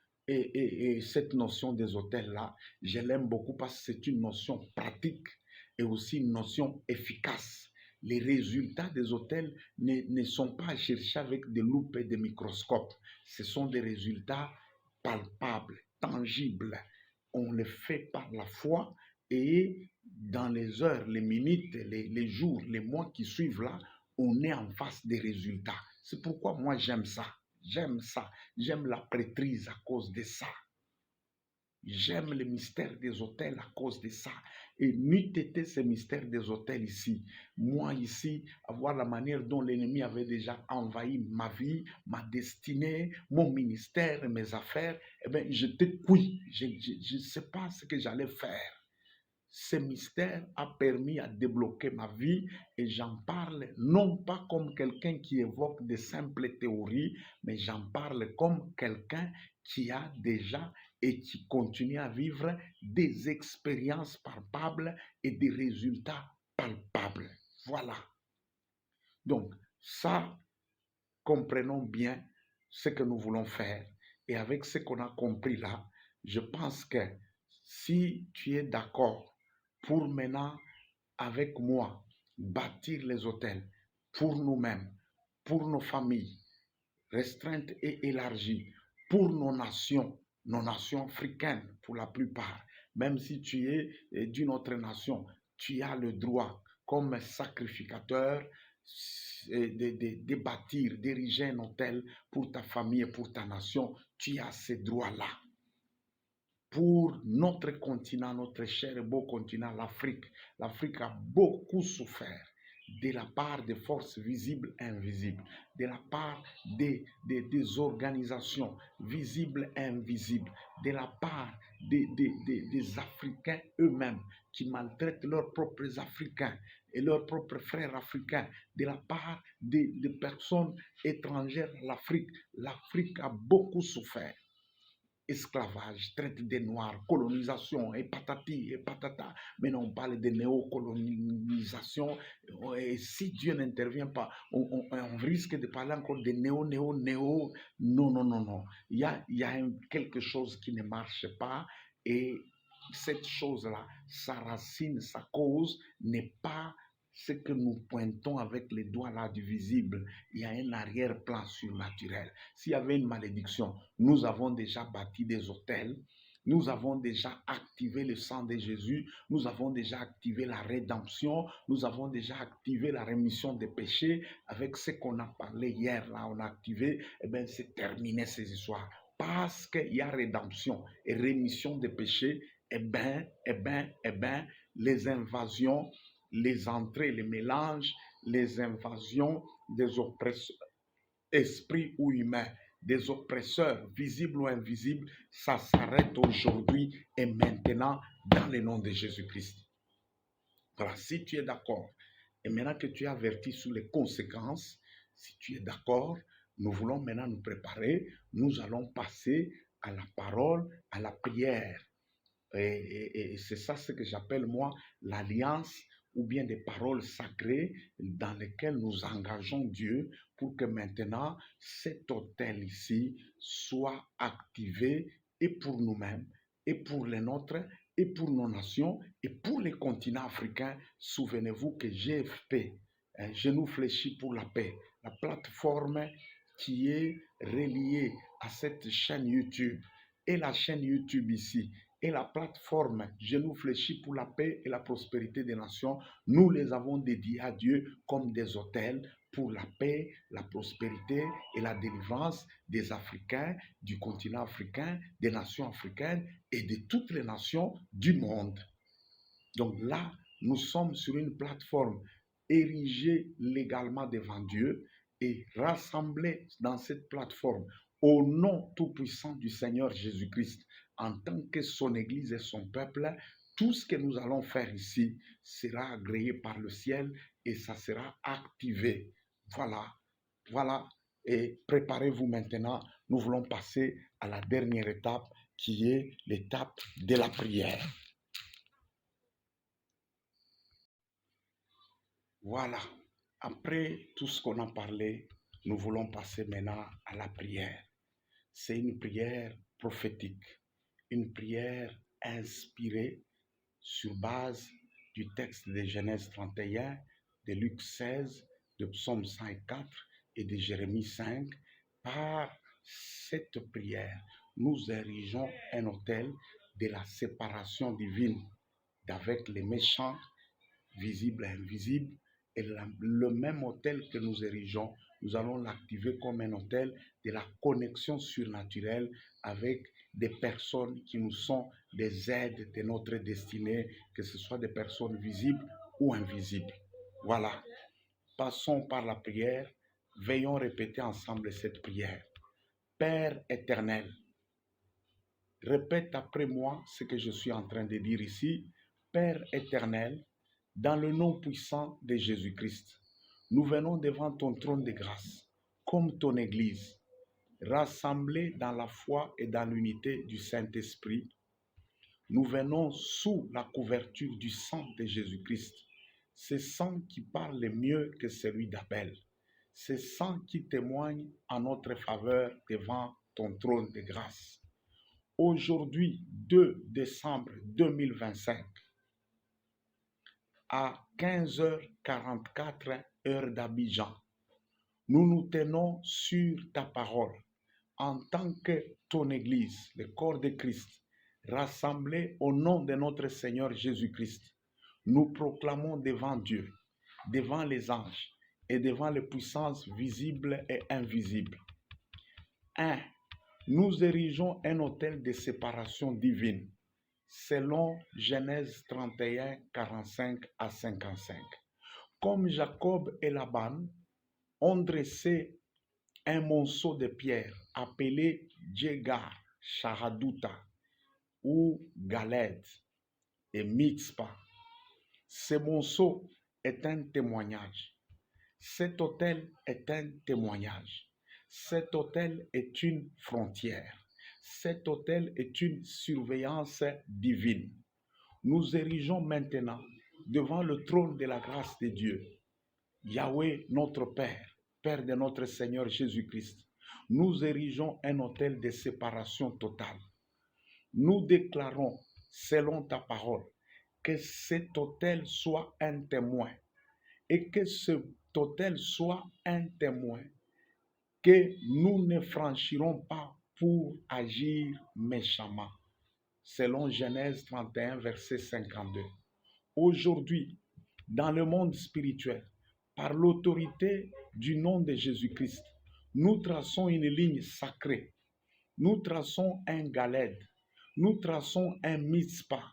S1: cette notion des hôtels-là. Je l'aime beaucoup parce que c'est une notion pratique et aussi une notion efficace. Les résultats des hôtels ne sont pas à chercher avec des loupes et des microscopes. Ce sont des résultats palpables, tangibles. On les fait par la foi et dans les heures, les minutes, les jours, les mois qui suivent là, on est en face des résultats. C'est pourquoi moi j'aime ça. J'aime ça. J'aime la prêtrise à cause de ça. J'aime le mystère des hôtels à cause de ça. Et n'eût été ce mystère des hôtels ici. Moi ici, à voir la manière dont l'ennemi avait déjà envahi ma vie, ma destinée, mon ministère, mes affaires, eh bien, j'étais cuit. Je ne sais pas ce que j'allais faire. Ce mystère a permis à débloquer ma vie et j'en parle non pas comme quelqu'un qui évoque de simples théories, mais j'en parle comme quelqu'un qui a déjà et qui continue à vivre des expériences palpables et des résultats palpables. Voilà. Donc, ça, comprenons bien ce que nous voulons faire. Et avec ce qu'on a compris là, je pense que si tu es d'accord pour maintenant, avec moi, bâtir les hôtels pour nous-mêmes, pour nos familles, restreintes et élargies, pour nos nations africaines pour la plupart. Même si tu es d'une autre nation, tu as le droit, comme sacrificateur, de bâtir, d'ériger un hôtel pour ta famille et pour ta nation. Tu as ces droits-là. Pour notre continent, notre cher et beau continent, l'Afrique. L'Afrique a beaucoup souffert de la part des forces visibles et invisibles, de la part des organisations visibles et invisibles, de la part des Africains eux-mêmes qui maltraitent leurs propres Africains, et leurs propres frères africains, de la part de personnes étrangères à l'Afrique. L'Afrique a beaucoup souffert. Esclavage, traite des Noirs, colonisation, et patati, et patata. Maintenant, on parle de néocolonisation. Et si Dieu n'intervient pas, on risque de parler encore de néo. Non, non, non, non. Il y a quelque chose qui ne marche pas et cette chose-là, sa racine, sa cause n'est pas ce que nous pointons avec les doigts là du visible. Il y a un arrière-plan surnaturel. S'il y avait une malédiction, nous avons déjà bâti des hôtels, nous avons déjà activé le sang de Jésus, nous avons déjà activé la rédemption, nous avons déjà activé la rémission des péchés. Avec ce qu'on a parlé hier, là, on a activé, eh bien, c'est terminé ces histoires. Parce qu'il y a rédemption et rémission des péchés, les invasions, les entrées, les mélanges, les invasions des oppresseurs, esprits ou humains, des oppresseurs, visibles ou invisibles, ça s'arrête aujourd'hui et maintenant dans le nom de Jésus-Christ. Voilà, si tu es d'accord, et maintenant que tu es averti sur les conséquences, si tu es d'accord, nous voulons maintenant nous préparer, nous allons passer à la parole, à la prière. Et c'est ça ce que j'appelle moi l'alliance ou bien des paroles sacrées dans lesquelles nous engageons Dieu pour que maintenant cet autel ici soit activé et pour nous-mêmes et pour les nôtres et pour nos nations et pour les continents africains. Souvenez-vous que GFP, Genou fléchi pour la paix, la plateforme qui est reliée à cette chaîne YouTube et la chaîne YouTube ici, et la plateforme Genou fléchi pour la paix et la prospérité des nations, nous les avons dédiés à Dieu comme des autels pour la paix, la prospérité et la délivrance des Africains, du continent africain, des nations africaines et de toutes les nations du monde. Donc là, nous sommes sur une plateforme érigée légalement devant Dieu et rassemblés dans cette plateforme au nom tout-puissant du Seigneur Jésus-Christ, en tant que son Église et son peuple. Tout ce que nous allons faire ici sera agréé par le ciel et ça sera activé. Voilà, voilà. Et préparez-vous maintenant. Nous voulons passer à la dernière étape qui est l'étape de la prière. Voilà. Après tout ce qu'on a parlé, nous voulons passer maintenant à la prière. C'est une prière prophétique, une prière inspirée sur base du texte de Genèse 31, de Luc 16, de Psaume 104 et de Jérémie 5. Par cette prière, nous érigeons un autel de la séparation divine d'avec les méchants, visibles et invisibles. Et le même autel que nous érigeons, nous allons l'activer comme un autel de la connexion surnaturelle avec des personnes qui nous sont des aides de notre destinée, que ce soit des personnes visibles ou invisibles. Voilà. Passons par la prière. Veillons répéter ensemble cette prière. Père éternel, répète après moi ce que je suis en train de dire ici. Père éternel, dans le nom puissant de Jésus-Christ, nous venons devant ton trône de grâce, comme ton Église, rassemblée dans la foi et dans l'unité du Saint-Esprit. Nous venons sous la couverture du sang de Jésus-Christ, ce sang qui parle mieux que celui d'Abel, ce sang qui témoigne en notre faveur devant ton trône de grâce. Aujourd'hui, 2 décembre 2025, à 15h44 heure d'Abidjan, nous nous tenons sur ta parole en tant que ton Église, le corps de Christ, rassemblés au nom de notre Seigneur Jésus-Christ. Nous proclamons devant Dieu, devant les anges et devant les puissances visibles et invisibles. 1. Nous érigeons un autel de séparation divine, selon Genèse 31, 45 à 55. Comme Jacob et Laban ont dressé un monceau de pierre appelé Djegar, Shahadouta ou Galed et Mitzpah. Ce monceau est un témoignage. Cet autel est un témoignage. Cet autel est une frontière. Cet autel est une surveillance divine. Nous érigeons maintenant devant le trône de la grâce de Dieu, Yahweh notre Père, Père de notre Seigneur Jésus-Christ. Nous érigeons un autel de séparation totale. Nous déclarons, selon ta parole, que cet autel soit un témoin et que cet autel soit un témoin que nous ne franchirons pas pour agir méchamment. Selon Genèse 31, verset 52. Aujourd'hui, dans le monde spirituel, par l'autorité du nom de Jésus-Christ, nous traçons une ligne sacrée. Nous traçons un Galed. Nous traçons un Mitzpah.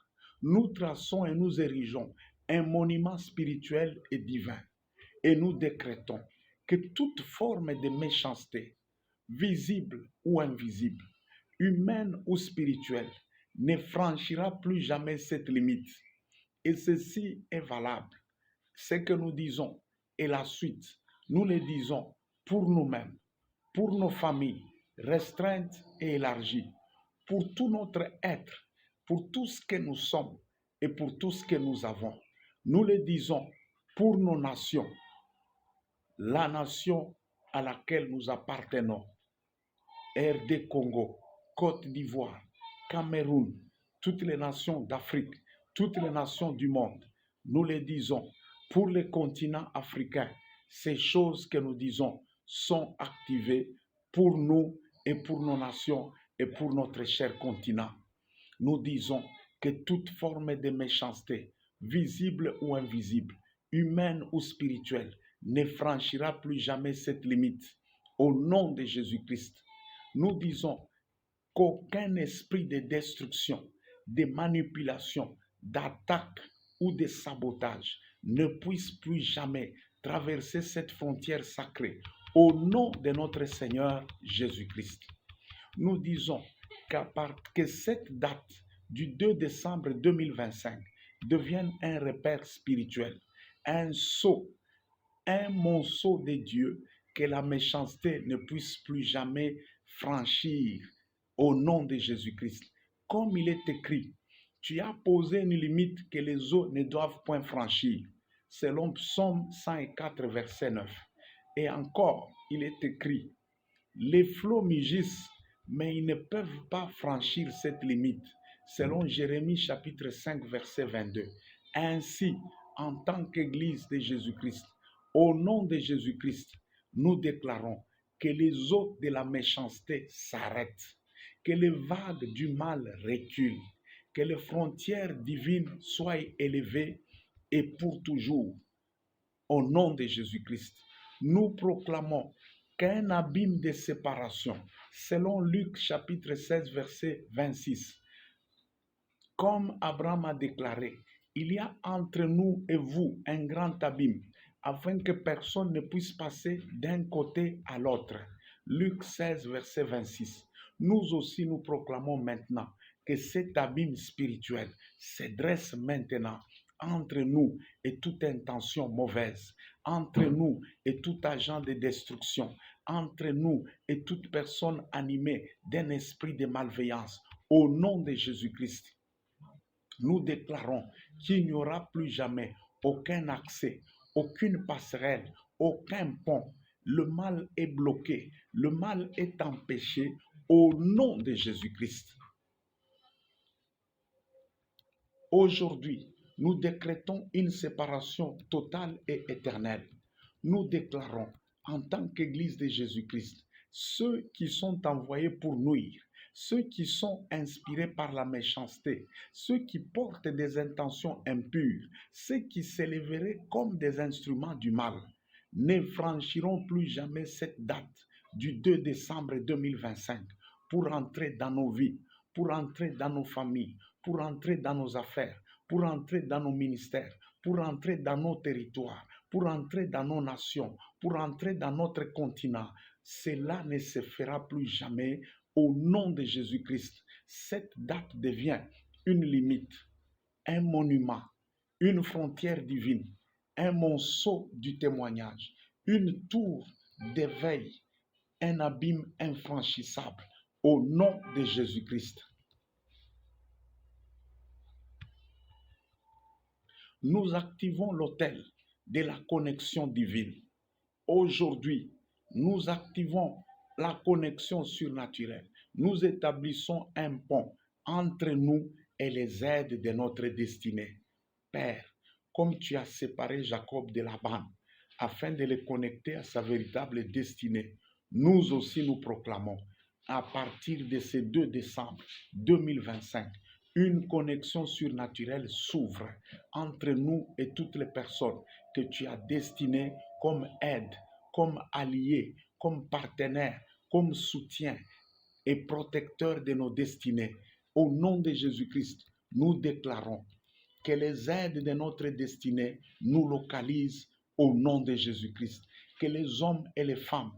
S1: Nous traçons et nous érigeons un monument spirituel et divin. Et nous décrétons que toute forme de méchanceté, visible ou invisible, humaine ou spirituelle, ne franchira plus jamais cette limite. Et ceci est valable. Ce que nous disons et la suite, nous le disons pour nous-mêmes, pour nos familles restreintes et élargies, pour tout notre être, pour tout ce que nous sommes et pour tout ce que nous avons. Nous le disons pour nos nations, la nation à laquelle nous appartenons, RD Congo, Côte d'Ivoire, Cameroun, toutes les nations d'Afrique, toutes les nations du monde. Nous le disons pour le continent africain. Ces choses que nous disons sont activées pour nous et pour nos nations et pour notre cher continent. Nous disons que toute forme de méchanceté, visible ou invisible, humaine ou spirituelle, ne franchira plus jamais cette limite. Au nom de Jésus-Christ, nous disons qu'aucun esprit de destruction, de manipulation, d'attaque ou de sabotage ne puisse plus jamais traverser cette frontière sacrée au nom de notre Seigneur Jésus-Christ. Nous disons que cette date du 2 décembre 2025 devienne un repère spirituel, un sceau, un monceau de Dieu que la méchanceté ne puisse plus jamais franchir au nom de Jésus-Christ. Comme il est écrit, tu as posé une limite que les eaux ne doivent point franchir, selon Psaume 104, verset 9. Et encore, il est écrit, les flots mugissent, mais ils ne peuvent pas franchir cette limite, selon Jérémie chapitre 5, verset 22. Ainsi, en tant qu'Église de Jésus-Christ, au nom de Jésus-Christ, nous déclarons que les eaux de la méchanceté s'arrêtent, que les vagues du mal reculent, que les frontières divines soient élevées et pour toujours. Au nom de Jésus-Christ, nous proclamons qu'un abîme de séparation, selon Luc chapitre 16, verset 26, comme Abraham a déclaré, il y a entre nous et vous un grand abîme, afin que personne ne puisse passer d'un côté à l'autre. Luc 16, verset 26. Nous aussi, nous proclamons maintenant que cet abîme spirituel se dresse maintenant entre nous et toute intention mauvaise, entre nous et tout agent de destruction, entre nous et toute personne animée d'un esprit de malveillance. Au nom de Jésus-Christ, nous déclarons qu'il n'y aura plus jamais aucun accès, aucune passerelle, aucun pont. Le mal est bloqué, le mal est empêché au nom de Jésus-Christ. Aujourd'hui, nous décrétons une séparation totale et éternelle. Nous déclarons, en tant qu'Église de Jésus-Christ, ceux qui sont envoyés pour nuire, ceux qui sont inspirés par la méchanceté, ceux qui portent des intentions impures, ceux qui s'élèveraient comme des instruments du mal, ne franchiront plus jamais cette date du 2 décembre 2025 pour entrer dans nos vies, pour entrer dans nos familles, pour entrer dans nos affaires, pour entrer dans nos ministères, pour entrer dans nos territoires, pour entrer dans nos nations, pour entrer dans notre continent. Cela ne se fera plus jamais au nom de Jésus-Christ. Cette date devient une limite, un monument, une frontière divine un monceau du témoignage, une tour d'éveil, un abîme infranchissable. Au nom de Jésus-Christ, nous activons l'autel de la connexion divine. Aujourd'hui, nous activons la connexion surnaturelle. Nous établissons un pont entre nous et les aides de notre destinée. Père, comme tu as séparé Jacob de Laban, afin de le connecter à sa véritable destinée, nous aussi nous proclamons, à partir de ce 2 décembre 2025, une connexion surnaturelle s'ouvre entre nous et toutes les personnes que tu as destinées comme aide, comme alliés, comme partenaires, comme soutien et protecteur de nos destinées. Au nom de Jésus-Christ, nous déclarons que les aides de notre destinée nous localisent au nom de Jésus-Christ. Que les hommes et les femmes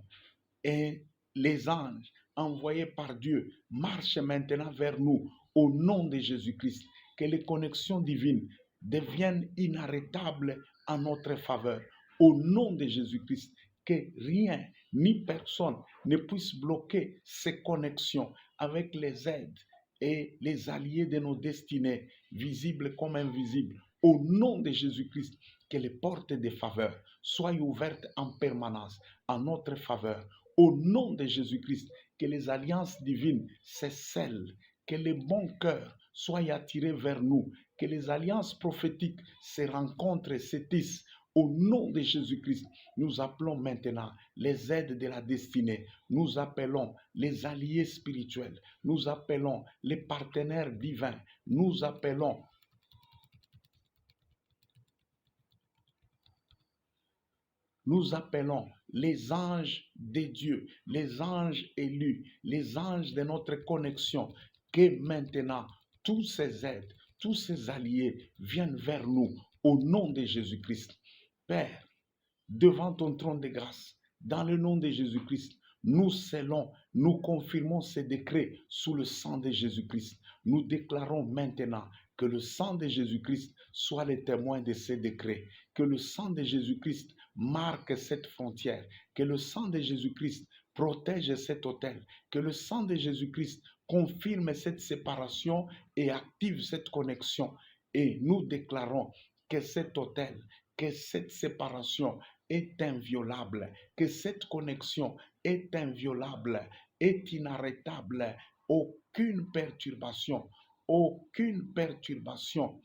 S1: et les anges envoyés par Dieu marchent maintenant vers nous au nom de Jésus-Christ. Que les connexions divines deviennent inarrêtables en notre faveur au nom de Jésus-Christ. Que rien ni personne ne puisse bloquer ces connexions avec les aides et les alliés de nos destinées, visibles comme invisibles. Au nom de Jésus-Christ, que les portes de faveur soient ouvertes en permanence en notre faveur. Au nom de Jésus-Christ, que les alliances divines se scellent, que les bons cœurs soient attirés vers nous, que les alliances prophétiques se rencontrent et se tissent. Au nom de Jésus-Christ, nous appelons maintenant les aides de la destinée. Nous appelons les alliés spirituels. Nous appelons les partenaires divins. Nous appelons les anges de Dieu, les anges élus, les anges de notre connexion, que maintenant tous ces aides, tous ces alliés viennent vers nous au nom de Jésus-Christ. Père, devant ton trône de grâce, dans le nom de Jésus-Christ, nous scellons, nous confirmons ces décrets sous le sang de Jésus-Christ. Nous déclarons maintenant que le sang de Jésus-Christ soit le témoin de ces décrets, que le sang de Jésus-Christ marque cette frontière, que le sang de Jésus-Christ protège cet autel, que le sang de Jésus-Christ confirme cette séparation et active cette connexion. Et nous déclarons que cet autel, que cette séparation est inviolable, que cette connexion est inviolable, est inarrêtable. Aucune perturbation, aucune perturbation,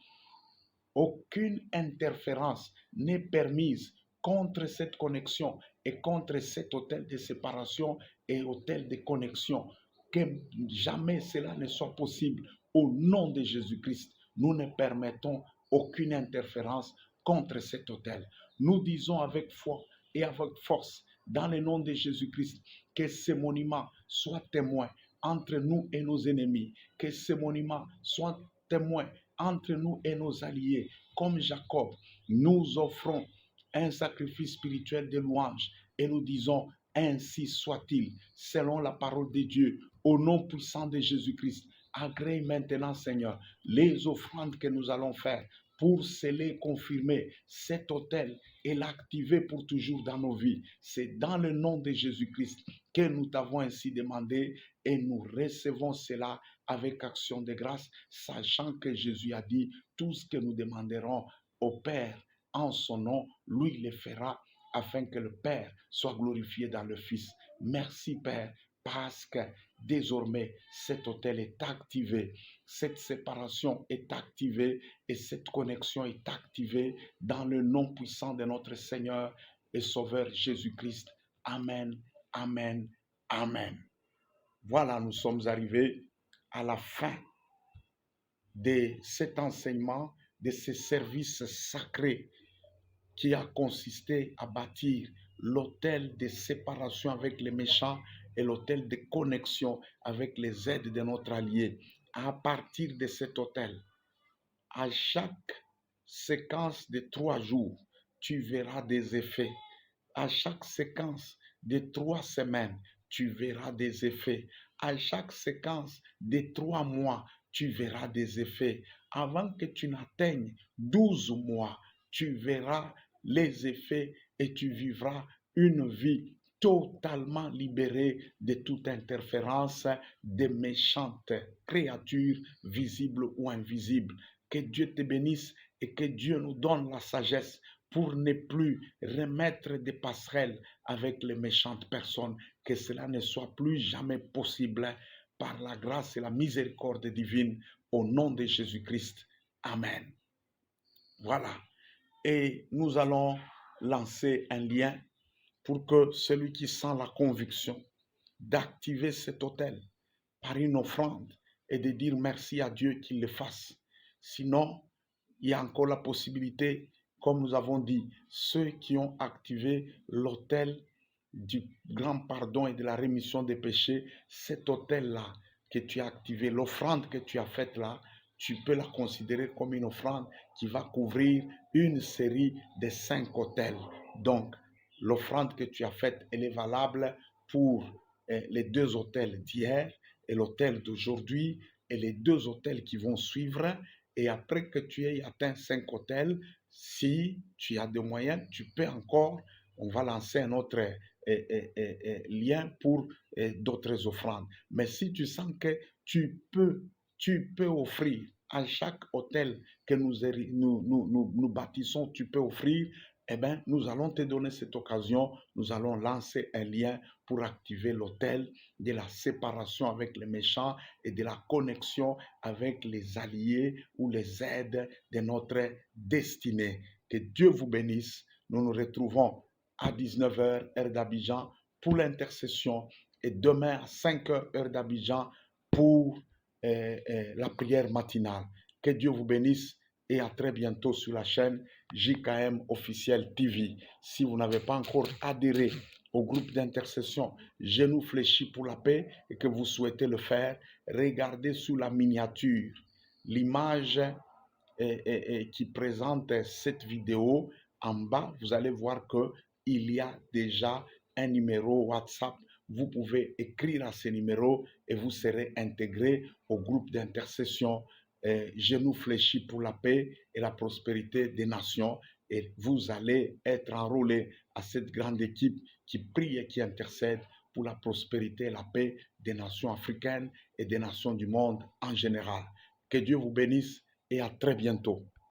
S1: aucune interférence n'est permise contre cette connexion et contre cet autel de séparation et autel de connexion. Que jamais cela ne soit possible. Au nom de Jésus-Christ, nous ne permettons aucune interférence contre cet autel. Nous disons avec foi et avec force, dans le nom de Jésus-Christ, que ce monument soit témoin entre nous et nos ennemis, que ce monument soit témoin entre nous et nos alliés. Comme Jacob, nous offrons un sacrifice spirituel de louange et nous disons ainsi soit-il, selon la parole de Dieu, au nom puissant de Jésus-Christ. Agrée maintenant, Seigneur, les offrandes que nous allons faire pour sceller, confirmer cet autel et l'activer pour toujours dans nos vies. C'est dans le nom de Jésus-Christ que nous t'avons ainsi demandé et nous recevons cela avec action de grâce, sachant que Jésus a dit tout ce que nous demanderons au Père en son nom, lui le fera afin que le Père soit glorifié dans le Fils. Merci Père, parce que désormais cet autel est activé, cette séparation est activée et cette connexion est activée dans le nom puissant de notre Seigneur et Sauveur Jésus-Christ. Amen, amen, amen. Voilà, nous sommes arrivés à la fin de cet enseignement, de ce service sacré qui a consisté à bâtir l'autel de séparation avec les méchants et l'autel de connexion avec les aides de notre allié. À partir de cet autel, à chaque séquence de 3 jours, tu verras des effets. À chaque séquence de 3 semaines, tu verras des effets. À chaque séquence de 3 mois, tu verras des effets. Avant que tu n'atteignes 12 mois, tu verras les effets et tu vivras une vie totalement libérée de toute interférence des méchantes créatures visibles ou invisibles. Que Dieu te bénisse et que Dieu nous donne la sagesse pour ne plus remettre des passerelles avec les méchantes personnes, que cela ne soit plus jamais possible par la grâce et la miséricorde divine au nom de Jésus-Christ. Amen. Voilà. Et nous allons lancer un lien pour que celui qui sent la conviction d'activer cet autel par une offrande et de dire merci à Dieu qu'il le fasse. Sinon, il y a encore la possibilité, comme nous avons dit, ceux qui ont activé l'autel du grand pardon et de la rémission des péchés, cet autel-là que tu as activé, l'offrande que tu as faite là, tu peux la considérer comme une offrande qui va couvrir une série de 5 autels. Donc, l'offrande que tu as faite, elle est valable pour les 2 autels d'hier et l'autel d'aujourd'hui et les 2 autels qui vont suivre. Et après que tu aies atteint 5 autels, si tu as des moyens, tu peux encore, on va lancer un autre lien pour d'autres offrandes. Mais si tu sens que tu peux offrir à chaque autel que nous bâtissons, tu peux offrir, eh bien, nous allons te donner cette occasion, nous allons lancer un lien pour activer l'autel de la séparation avec les méchants et de la connexion avec les alliés ou les aides de notre destinée. Que Dieu vous bénisse. Nous nous retrouvons à 19h, heure d'Abidjan, pour l'intercession et demain à 5h, heure d'Abidjan, pour la prière matinale. Que Dieu vous bénisse et à très bientôt sur la chaîne JKM Officiel TV. Si vous n'avez pas encore adhéré au groupe d'intercession Genoux fléchis pour la paix et que vous souhaitez le faire, regardez sous la miniature l'image qui présente cette vidéo. En bas, vous allez voir qu'il y a déjà un numéro WhatsApp. Vous pouvez écrire à ce numéro et vous serez intégré au groupe d'intercession Genoux fléchis pour la paix et la prospérité des nations. Et vous allez être enrôlé à cette grande équipe qui prie et qui intercède pour la prospérité et la paix des nations africaines et des nations du monde en général. Que Dieu vous bénisse et à très bientôt.